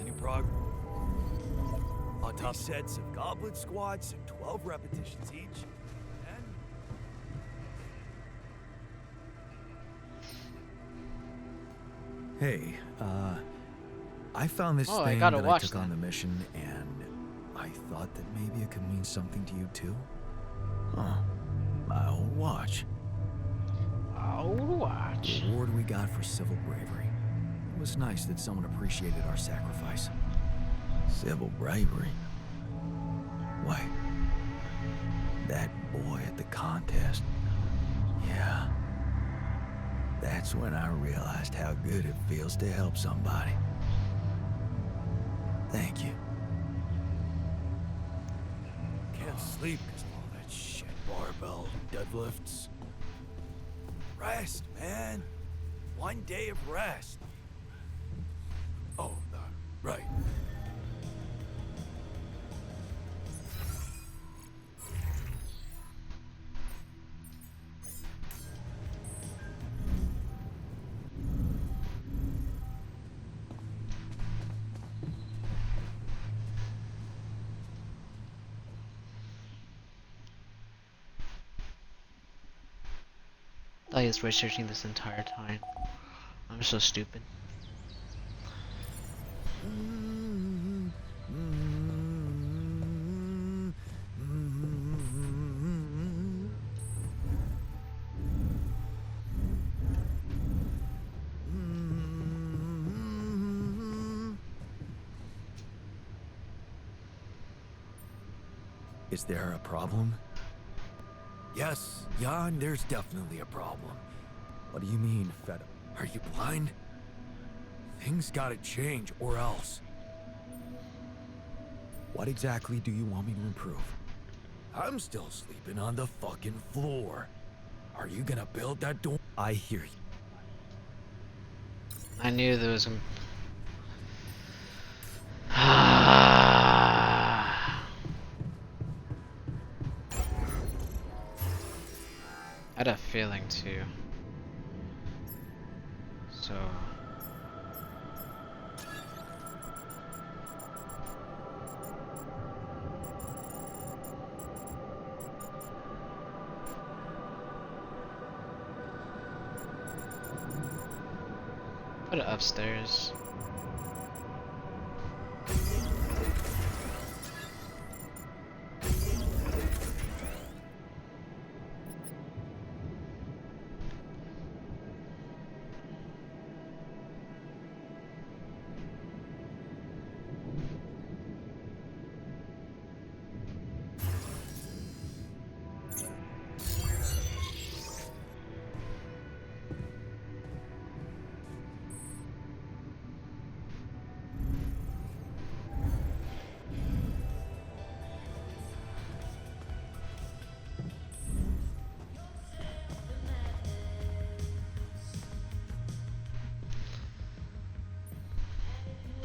Any progress? On top sets of goblet squats and 12 repetitions each. And Hey, I found this Oh, I thing gotta that I watch took on that. the mission, and I thought that maybe it could mean something to you too. Huh. My old watch. Oh, watch. The award we got for civil bravery. It was nice that someone appreciated our sacrifice. Civil bravery? Wait. That boy at the contest. Yeah. That's when I realized how good it feels to help somebody. Thank you. can't sleep because of all that shit. Barbell, deadlifts. Rest, man. One day of rest. Oh, right. I was researching this entire time. I'm so stupid. Is there a problem? Yes, Jan, there's definitely a problem. What do you mean, Feta? Are you blind? Things gotta change, or else. What exactly do you want me to improve? I'm still sleeping on the fucking floor. Are you gonna build that door? I hear you. I knew there was some. I had a feeling too. So. Put it upstairs.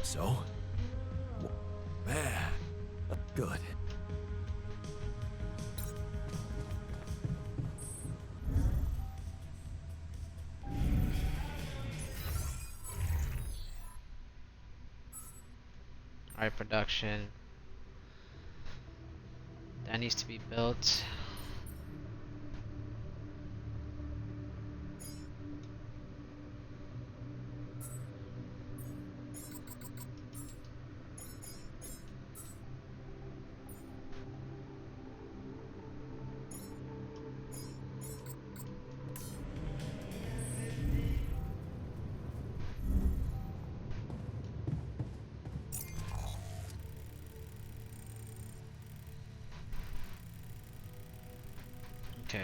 So? Man, good. Alright, production. That needs to be built. Okay.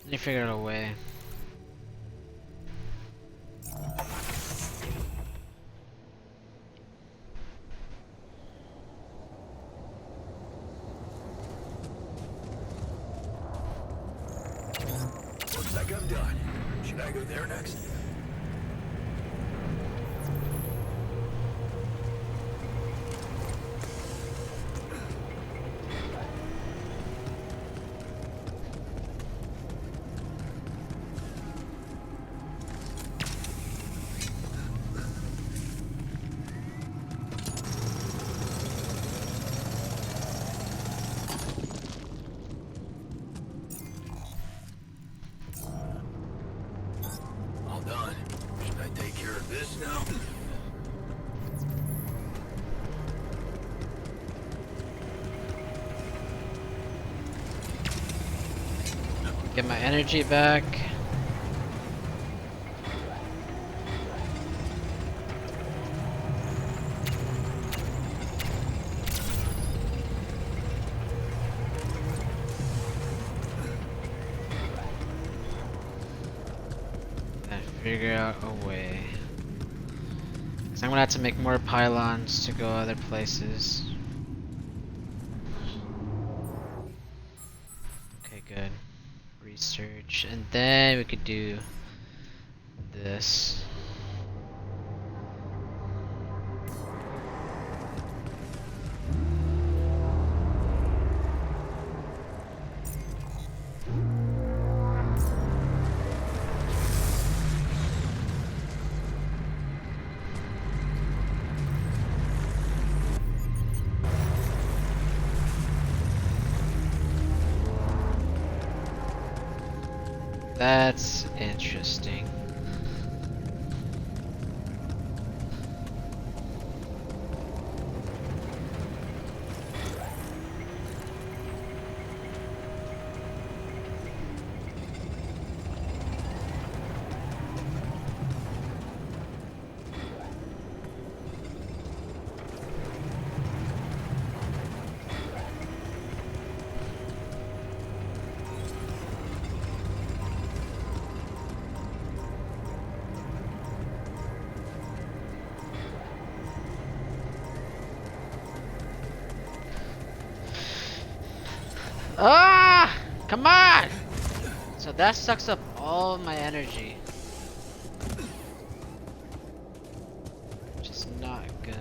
Let me figure out a way. Looks like I'm done. Should I go there next? All done. Should I take care of this now? Get my energy back. And figure out a way. So I'm gonna have to make more pylons to go other places. Okay, good. Research, and then we could do this. That's interesting. Ah! Come on! So that sucks up all my energy. Which is not good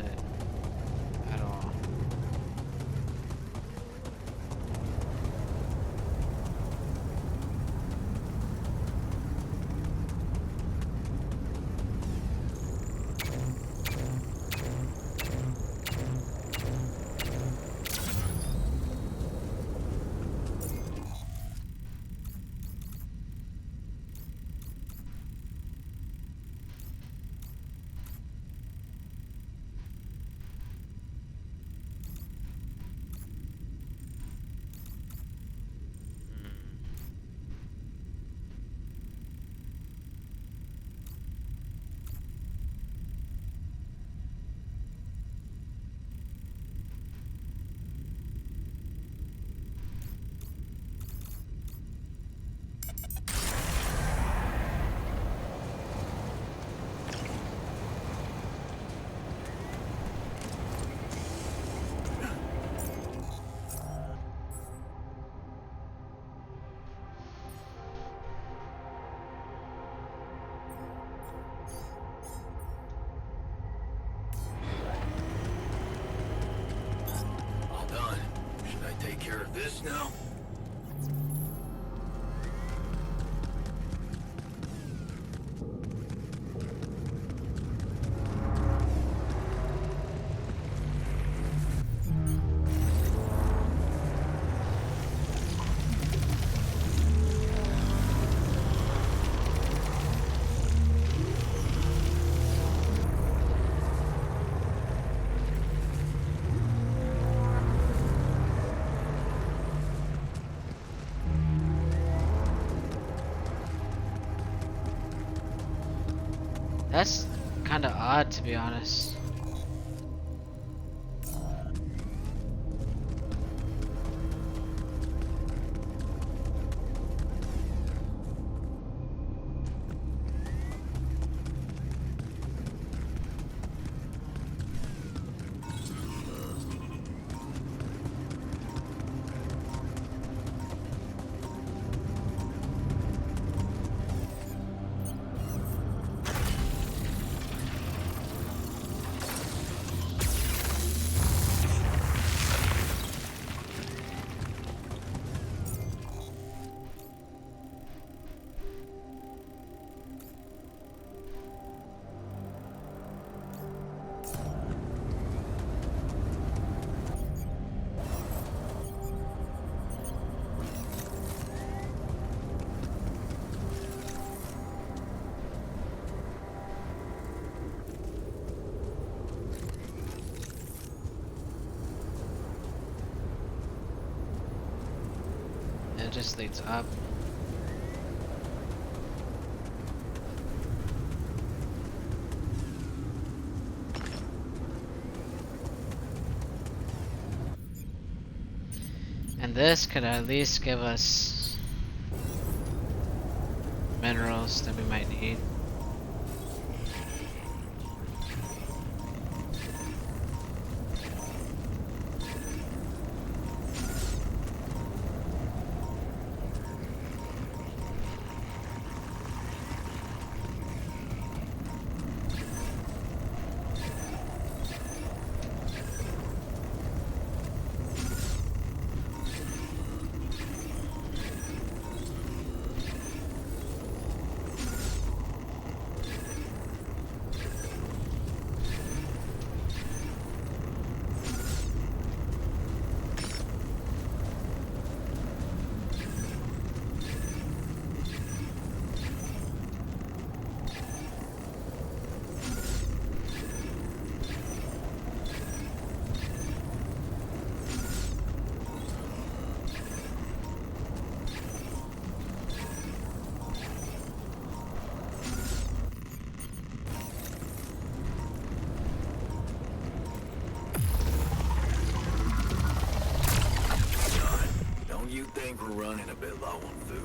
at all. This now? That's kind of odd, to be honest. It just leads up. And this could at least give us minerals that we might need. You think we're running a bit low on food?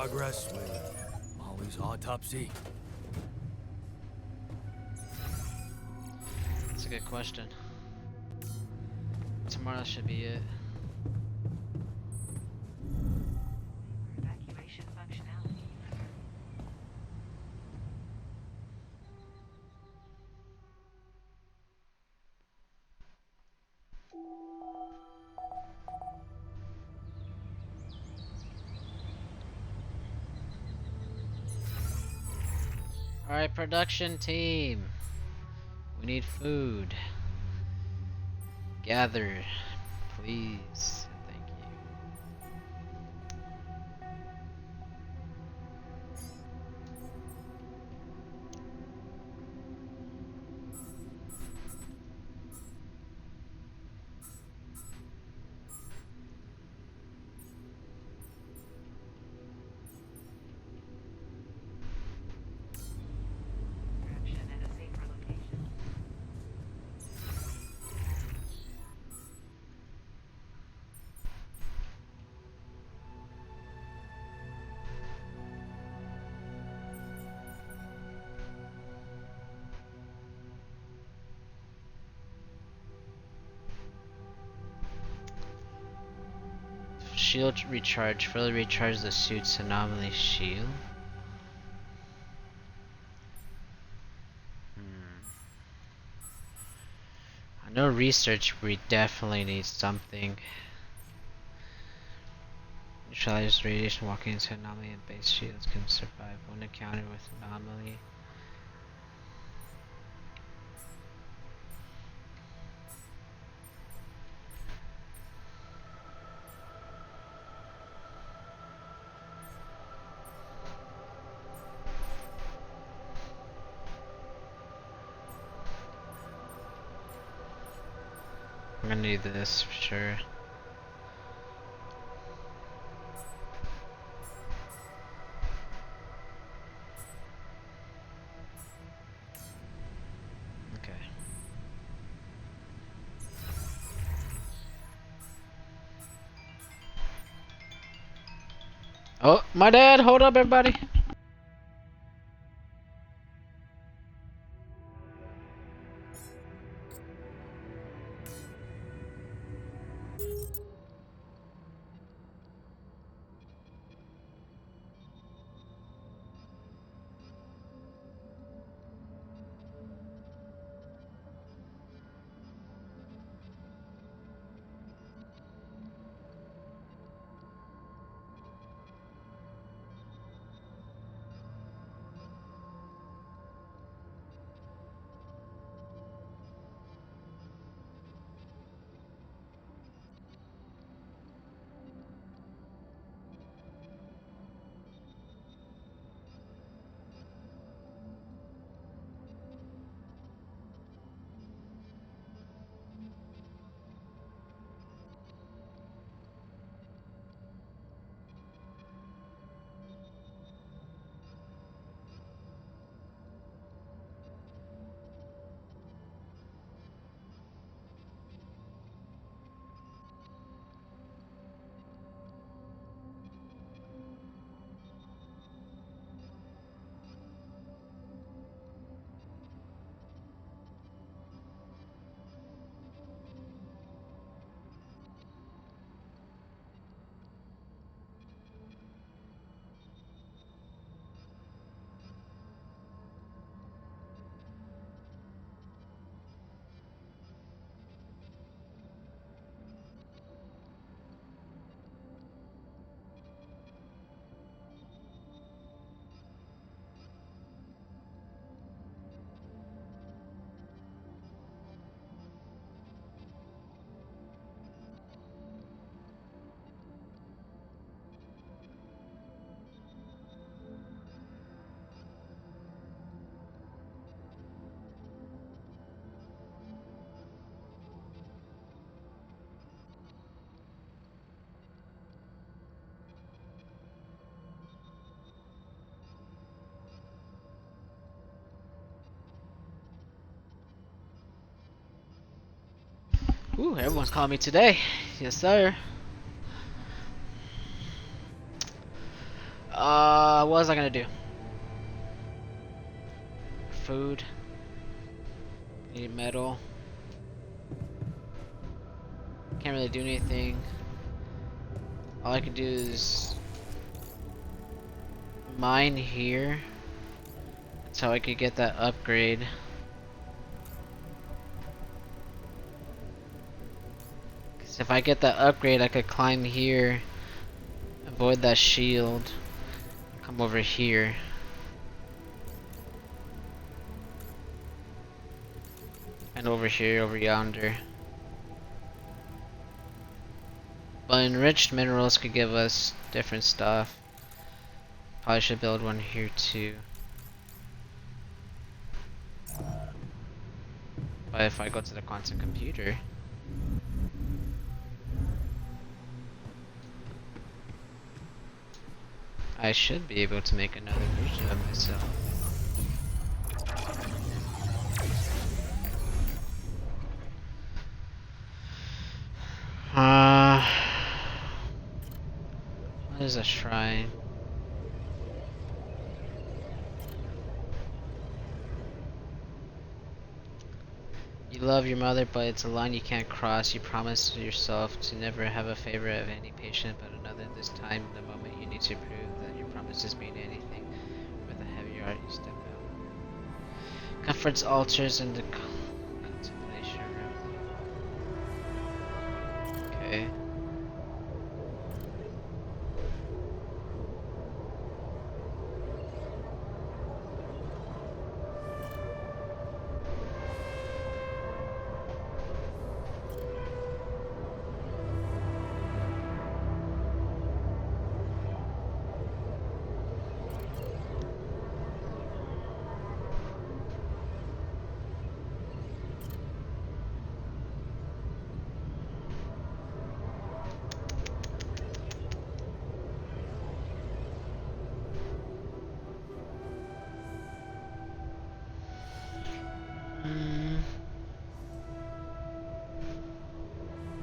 progress with Molly's autopsy? That's a good question. Tomorrow should be it. Evacuation functionality. Alright, production team. We need food. Gather, please. Thank you. Extraction at a safer location. Shield recharge. Further recharge the suit's anomaly shield. I know research, we definitely need something. Neutralize radiation walking into anomaly and base shields can survive when encountered with anomaly. I'm gonna need this for sure. Okay. Oh, my dad! Hold up, everybody! Ooh, everyone's calling me today. Yes, sir. What was I gonna do? Food. Need metal. Can't really do anything. All I can do is mine here. That's how I could get that upgrade. Cause if I get that upgrade, I could climb here, avoid that shield, come over here. And over here, over yonder. But enriched minerals could give us different stuff. Probably should build one here too. But if I go to the quantum computer, I should be able to make another version of myself. What is a shrine? You love your mother, but it's a line you can't cross. You promise yourself to never have a favorite of any patient but another. This time, the moment you need to prove that your promises mean anything, with a heavy heart you step out. Comforts altars in the contemplation room. Okay.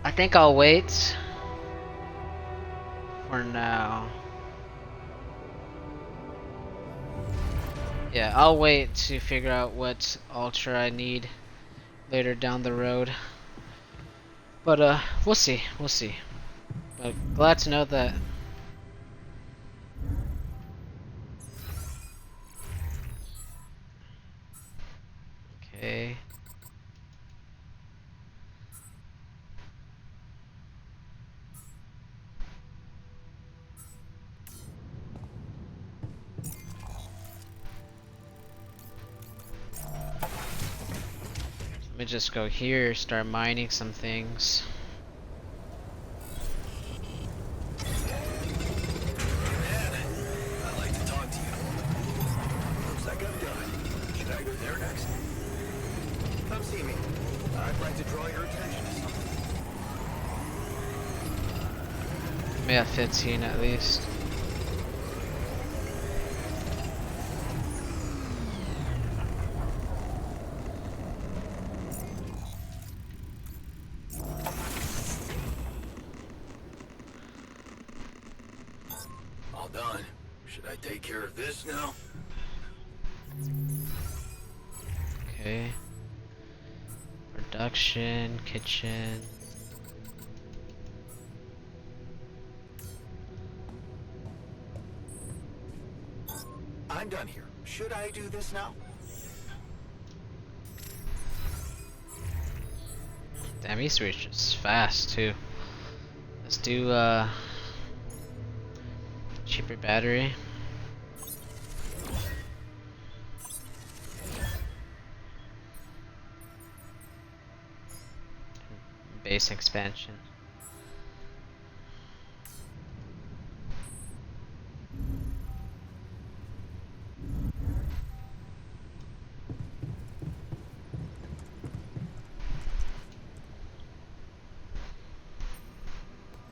I think I'll wait for now. Yeah, I'll wait to figure out what altar I need later down the road. But we'll see, we'll see. But glad to know that. Okay. Let me just go here, start mining some things. I'd like to talk to you. Looks like I'm done. Should I go there next? Come see me. I'd like to draw your attention to something. May have 15 at least. All done. Should I take care of this now? Okay. Production, kitchen. I'm done here. Should I do this now? Damn, he switches fast too. Let's do cheaper battery. Base expansion.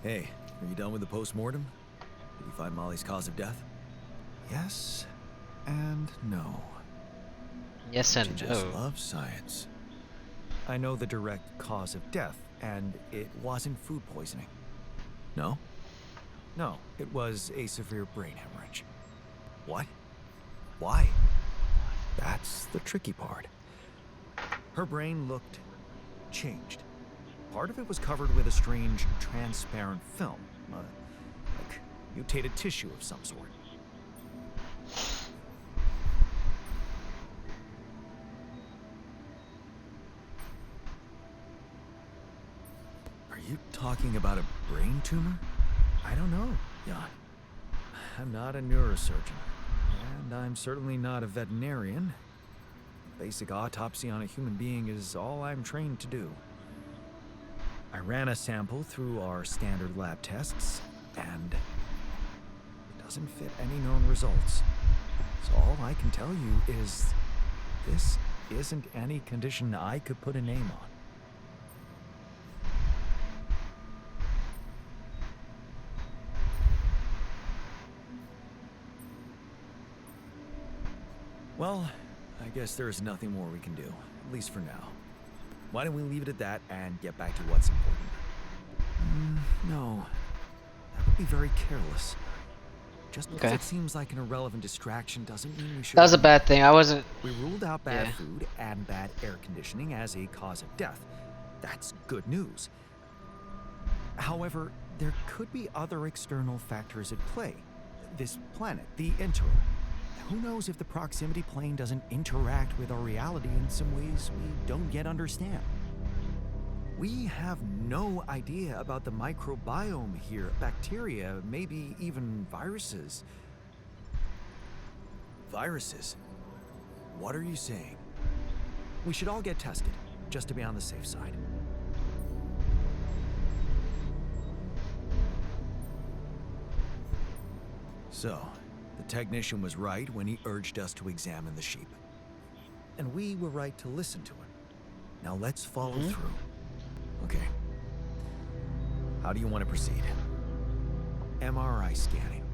Hey, are you done with the post-mortem? Did you find Molly's cause of death? Yes and no. Yes You and just no. love science. I know the direct cause of death, and it wasn't food poisoning. No? No, it was a severe brain hemorrhage. What? Why? That's the tricky part. Her brain looked changed. Part of it was covered with a strange, transparent film, like mutated tissue of some sort. Are you talking about a brain tumor? I don't know, Jan. I'm not a neurosurgeon, and I'm certainly not a veterinarian. Basic autopsy on a human being is all I'm trained to do. I ran a sample through our standard lab tests, and it doesn't fit any known results. So all I can tell you is this isn't any condition I could put a name on. Well, I guess there's nothing more we can do, at least for now. Why don't we leave it at that and get back to what's important? No. That would be very careless. Just because it seems like an irrelevant distraction doesn't mean we should... That was a bad thing. I wasn't... We ruled out bad food and bad air conditioning as a cause of death. That's good news. However, there could be other external factors at play. This planet, the interim. Who knows if the proximity plane doesn't interact with our reality in some ways we don't yet understand? We have no idea about the microbiome here, bacteria, maybe even viruses. Viruses? What are you saying? We should all get tested, just to be on the safe side. So, the technician was right when he urged us to examine the sheep. And we were right to listen to him. Now let's follow through. Okay. How do you want to proceed? MRI scanning.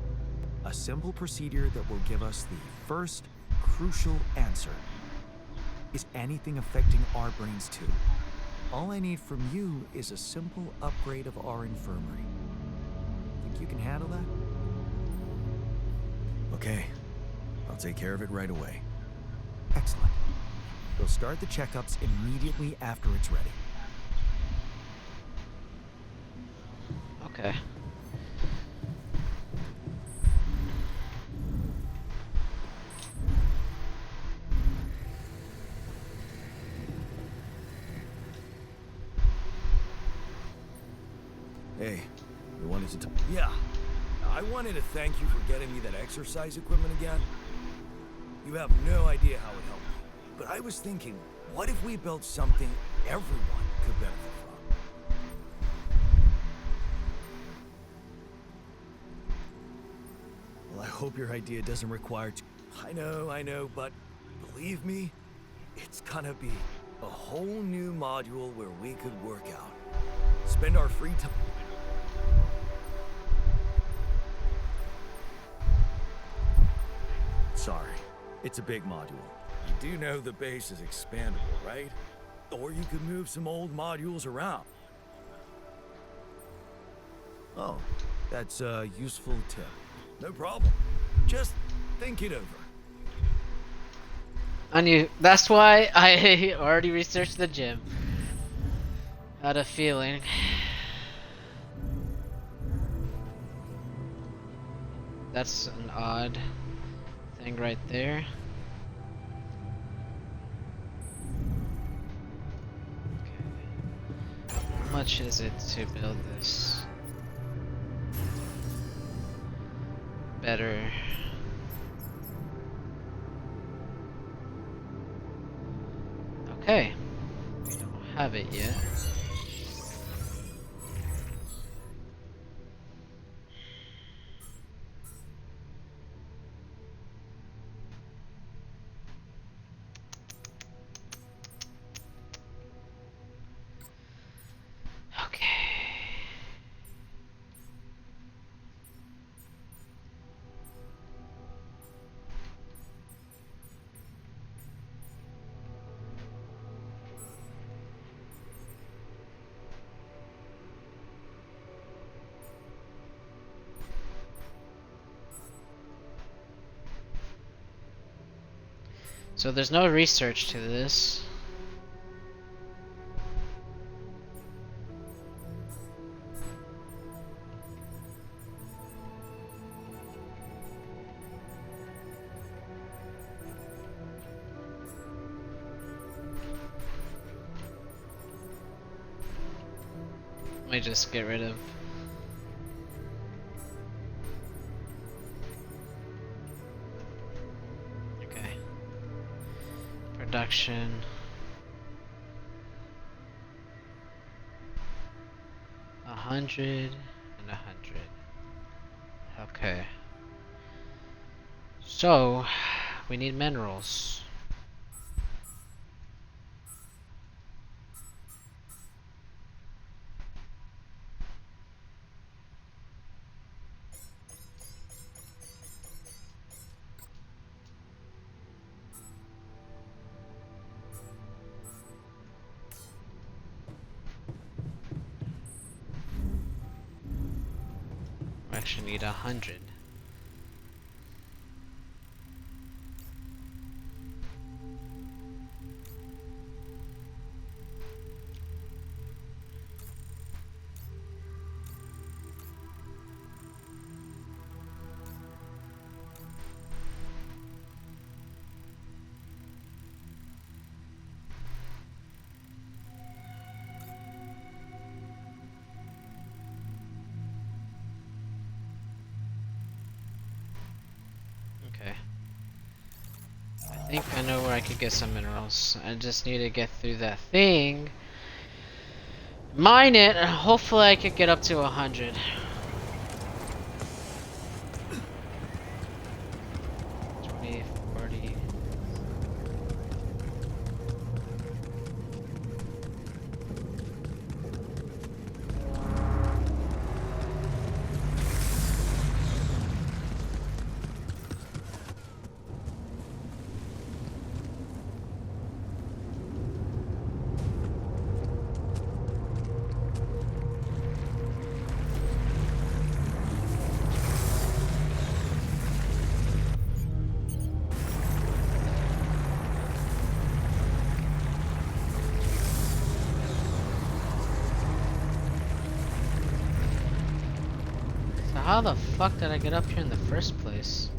A simple procedure that will give us the first crucial answer. Is anything affecting our brains too? All I need from you is a simple upgrade of our infirmary. Think you can handle that? Okay, I'll take care of it right away. Excellent. We'll start the checkups immediately after it's ready. Okay. Hey, you wanted to talk? Yeah. I wanted to thank you for getting me that exercise equipment again. You have no idea how it helped me. But I was thinking, what if we built something everyone could benefit from? Well, I hope your idea doesn't require... I know, but believe me, it's gonna be a whole new module where we could work out. Spend our free time. Sorry, it's a big module. You do know the base is expandable, right? Or you could move some old modules around. Oh, that's a useful tip. No problem. Just think it over. I knew. That's why I already researched the gym. Had a feeling. That's an odd thing right there. Okay. How much is it to build this? Better. Okay. We don't have it yet. Okay. So there's no research to this. Let me just get rid of. Okay. Production. 100 and 100. Okay. So we need minerals. We actually need 100. Okay. I think I know where I could get some minerals. I just need to get through that thing. Mine it, and hopefully I could get up to 100. So how the fuck did I get up here in the first place?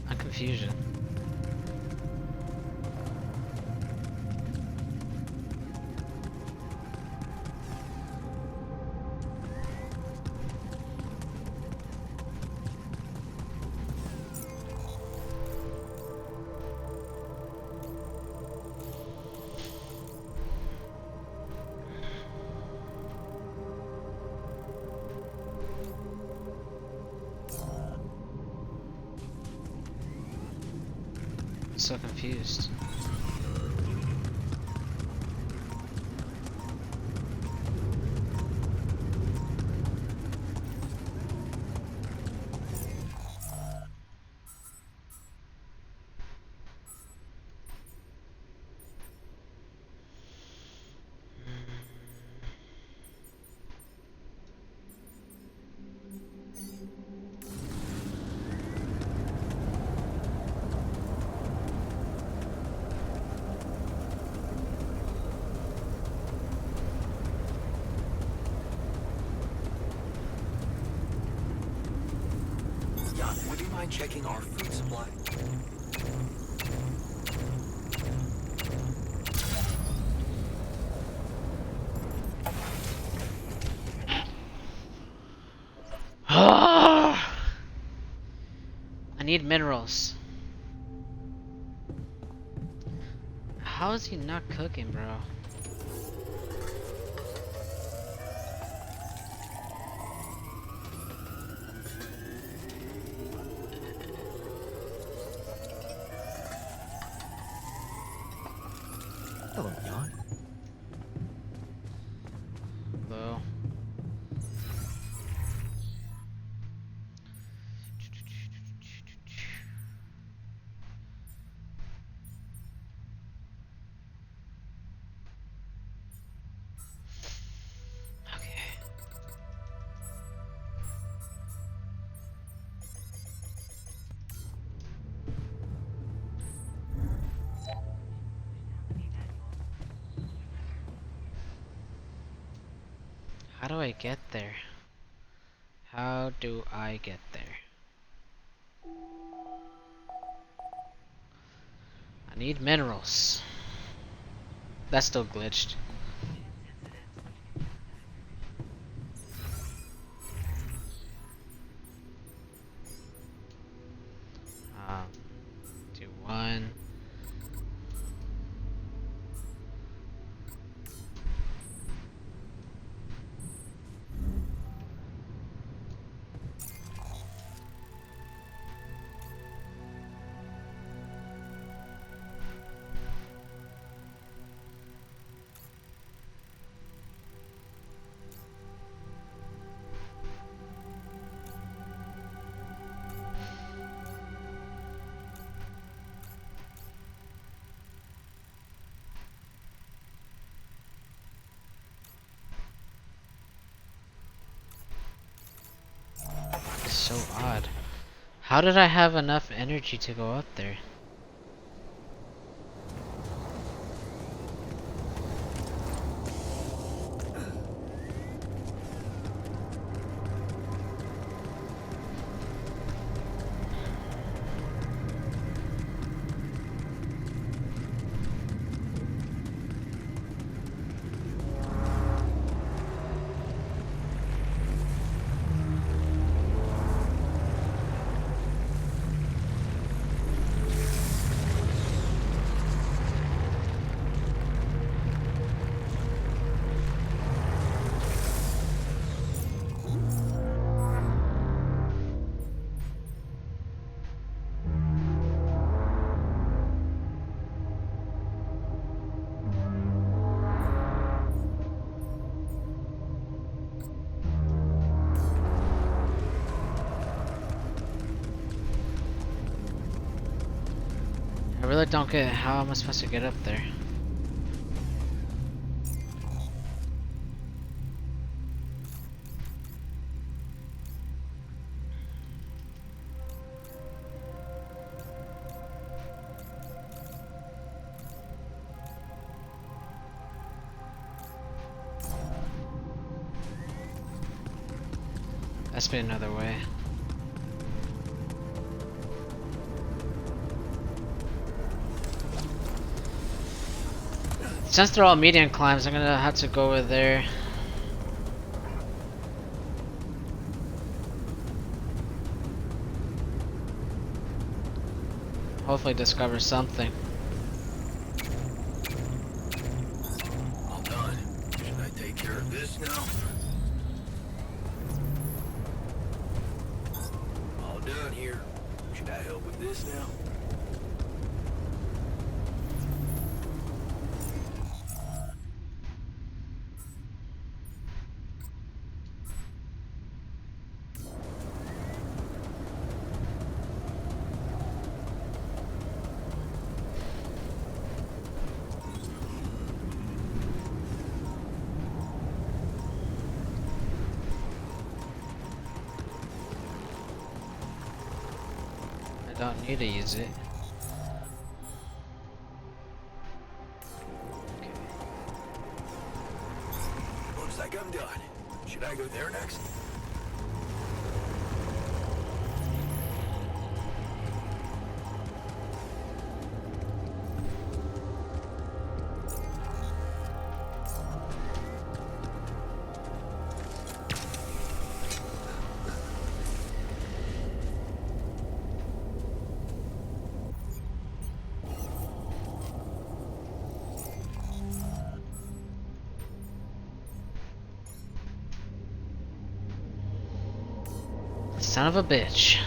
I'm confusion. So confused. Would you mind checking our food supply? I need minerals. How is he not cooking, bro? Hello, Jan. Hello. How do I get there? How do I get there? I need minerals. That's still glitched. Do one. So odd. How did I have enough energy to go up there? I really don't get how am I supposed to get up there. That's been another way. Since they're all medium climbs, I'm gonna have to go over there. Hopefully discover something. All done. Should I take care of this now? All done here. Should I help with this now? I don't need to use it. Okay. Looks like I'm done. Should I go there next? Son of a bitch.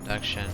production.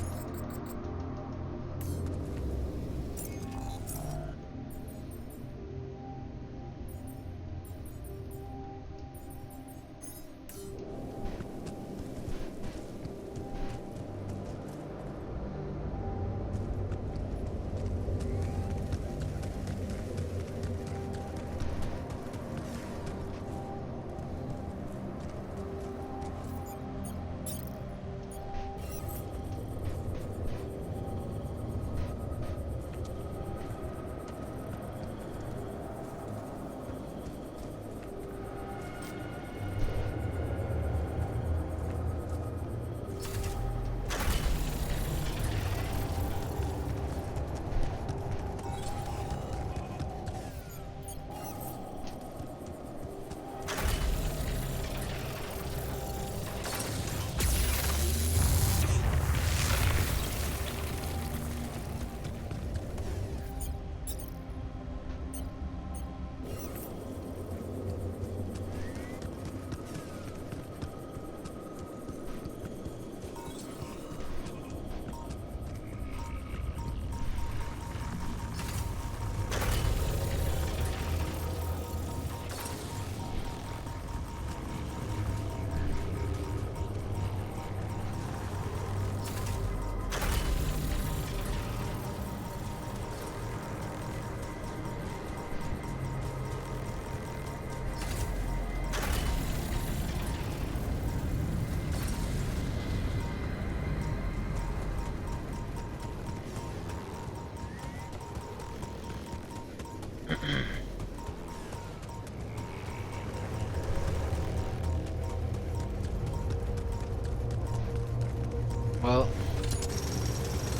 Well,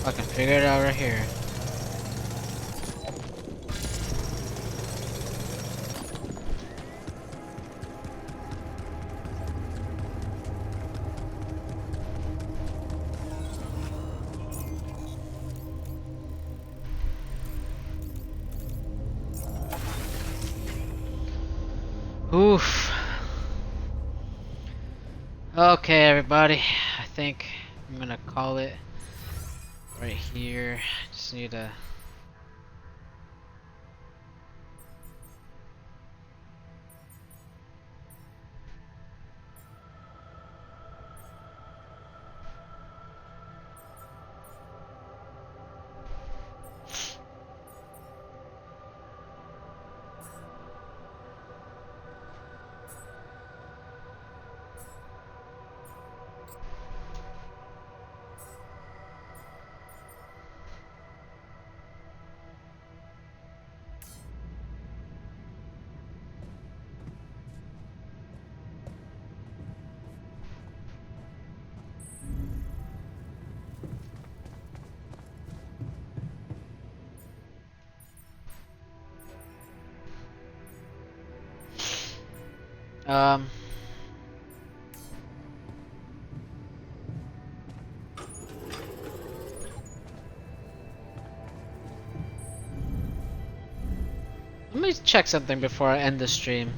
I can figure it out right here. Oof. Okay, everybody. I think I'm gonna call it right here. Just need to. Um. Let me check something before I end the stream.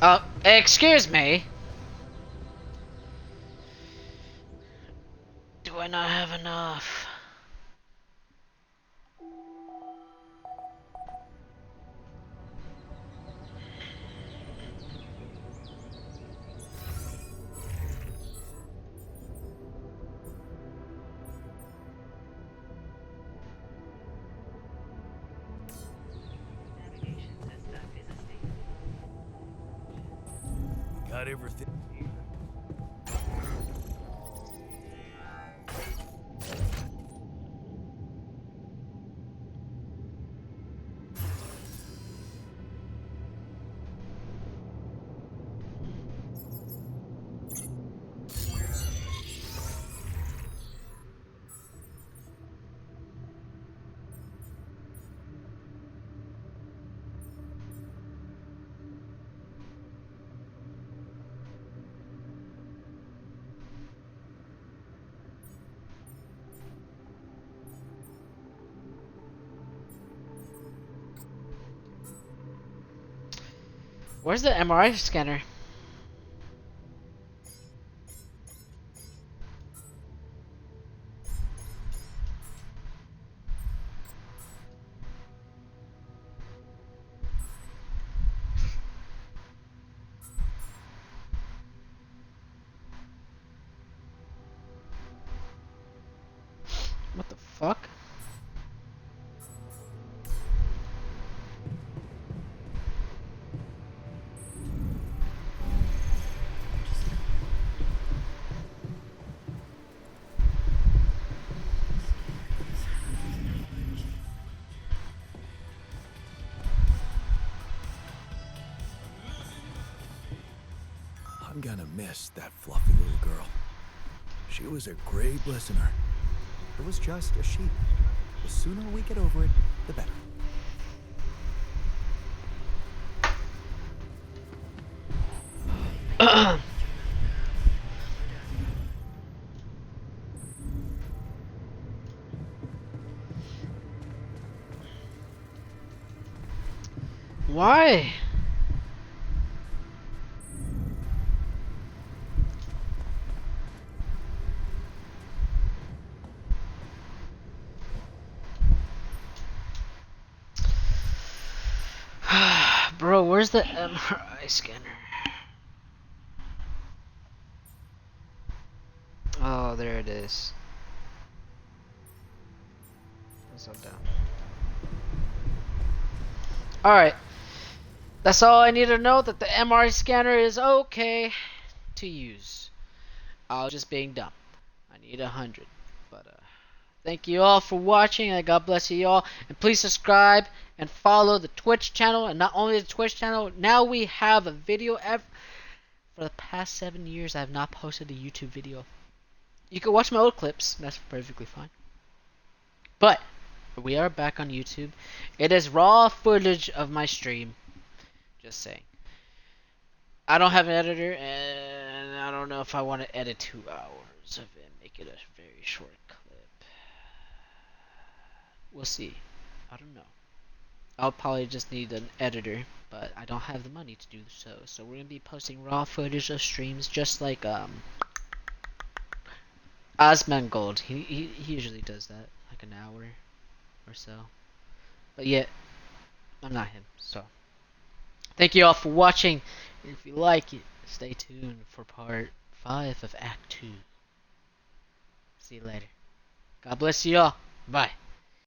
Oh, excuse me. Do I not have enough? Navigation system is a state. Got everything. Where's the MRI scanner? fuck? I'm gonna miss that fluffy little girl. She was a great listener. It was just a sheep. The sooner we get over it, the better. Why? Bro, where's the MRI scanner? Oh, there it is. What's up down? Alright. That's all I need to know, that the MRI scanner is okay to use. I was just being dumb. I need 100. But thank you all for watching, and God bless you all. And please subscribe and follow the Twitch channel. And not only the Twitch channel, now we have a video for the past 7 years I have not posted a YouTube video. You can watch my old clips, that's perfectly fine. But we are back on YouTube. It is raw footage of my stream. Just saying. I don't have an editor, and I don't know if I want to edit 2 hours of it, make it a very short clip. We'll see. I don't know. I'll probably just need an editor, but I don't have the money to do so. So we're gonna be posting raw footage of streams, just like Osmongold. He usually does that, like an hour or so. But yet, I'm not him. So thank you all for watching. And if you like it, stay tuned for part 5 of Act 2. See you later. God bless you all. Bye.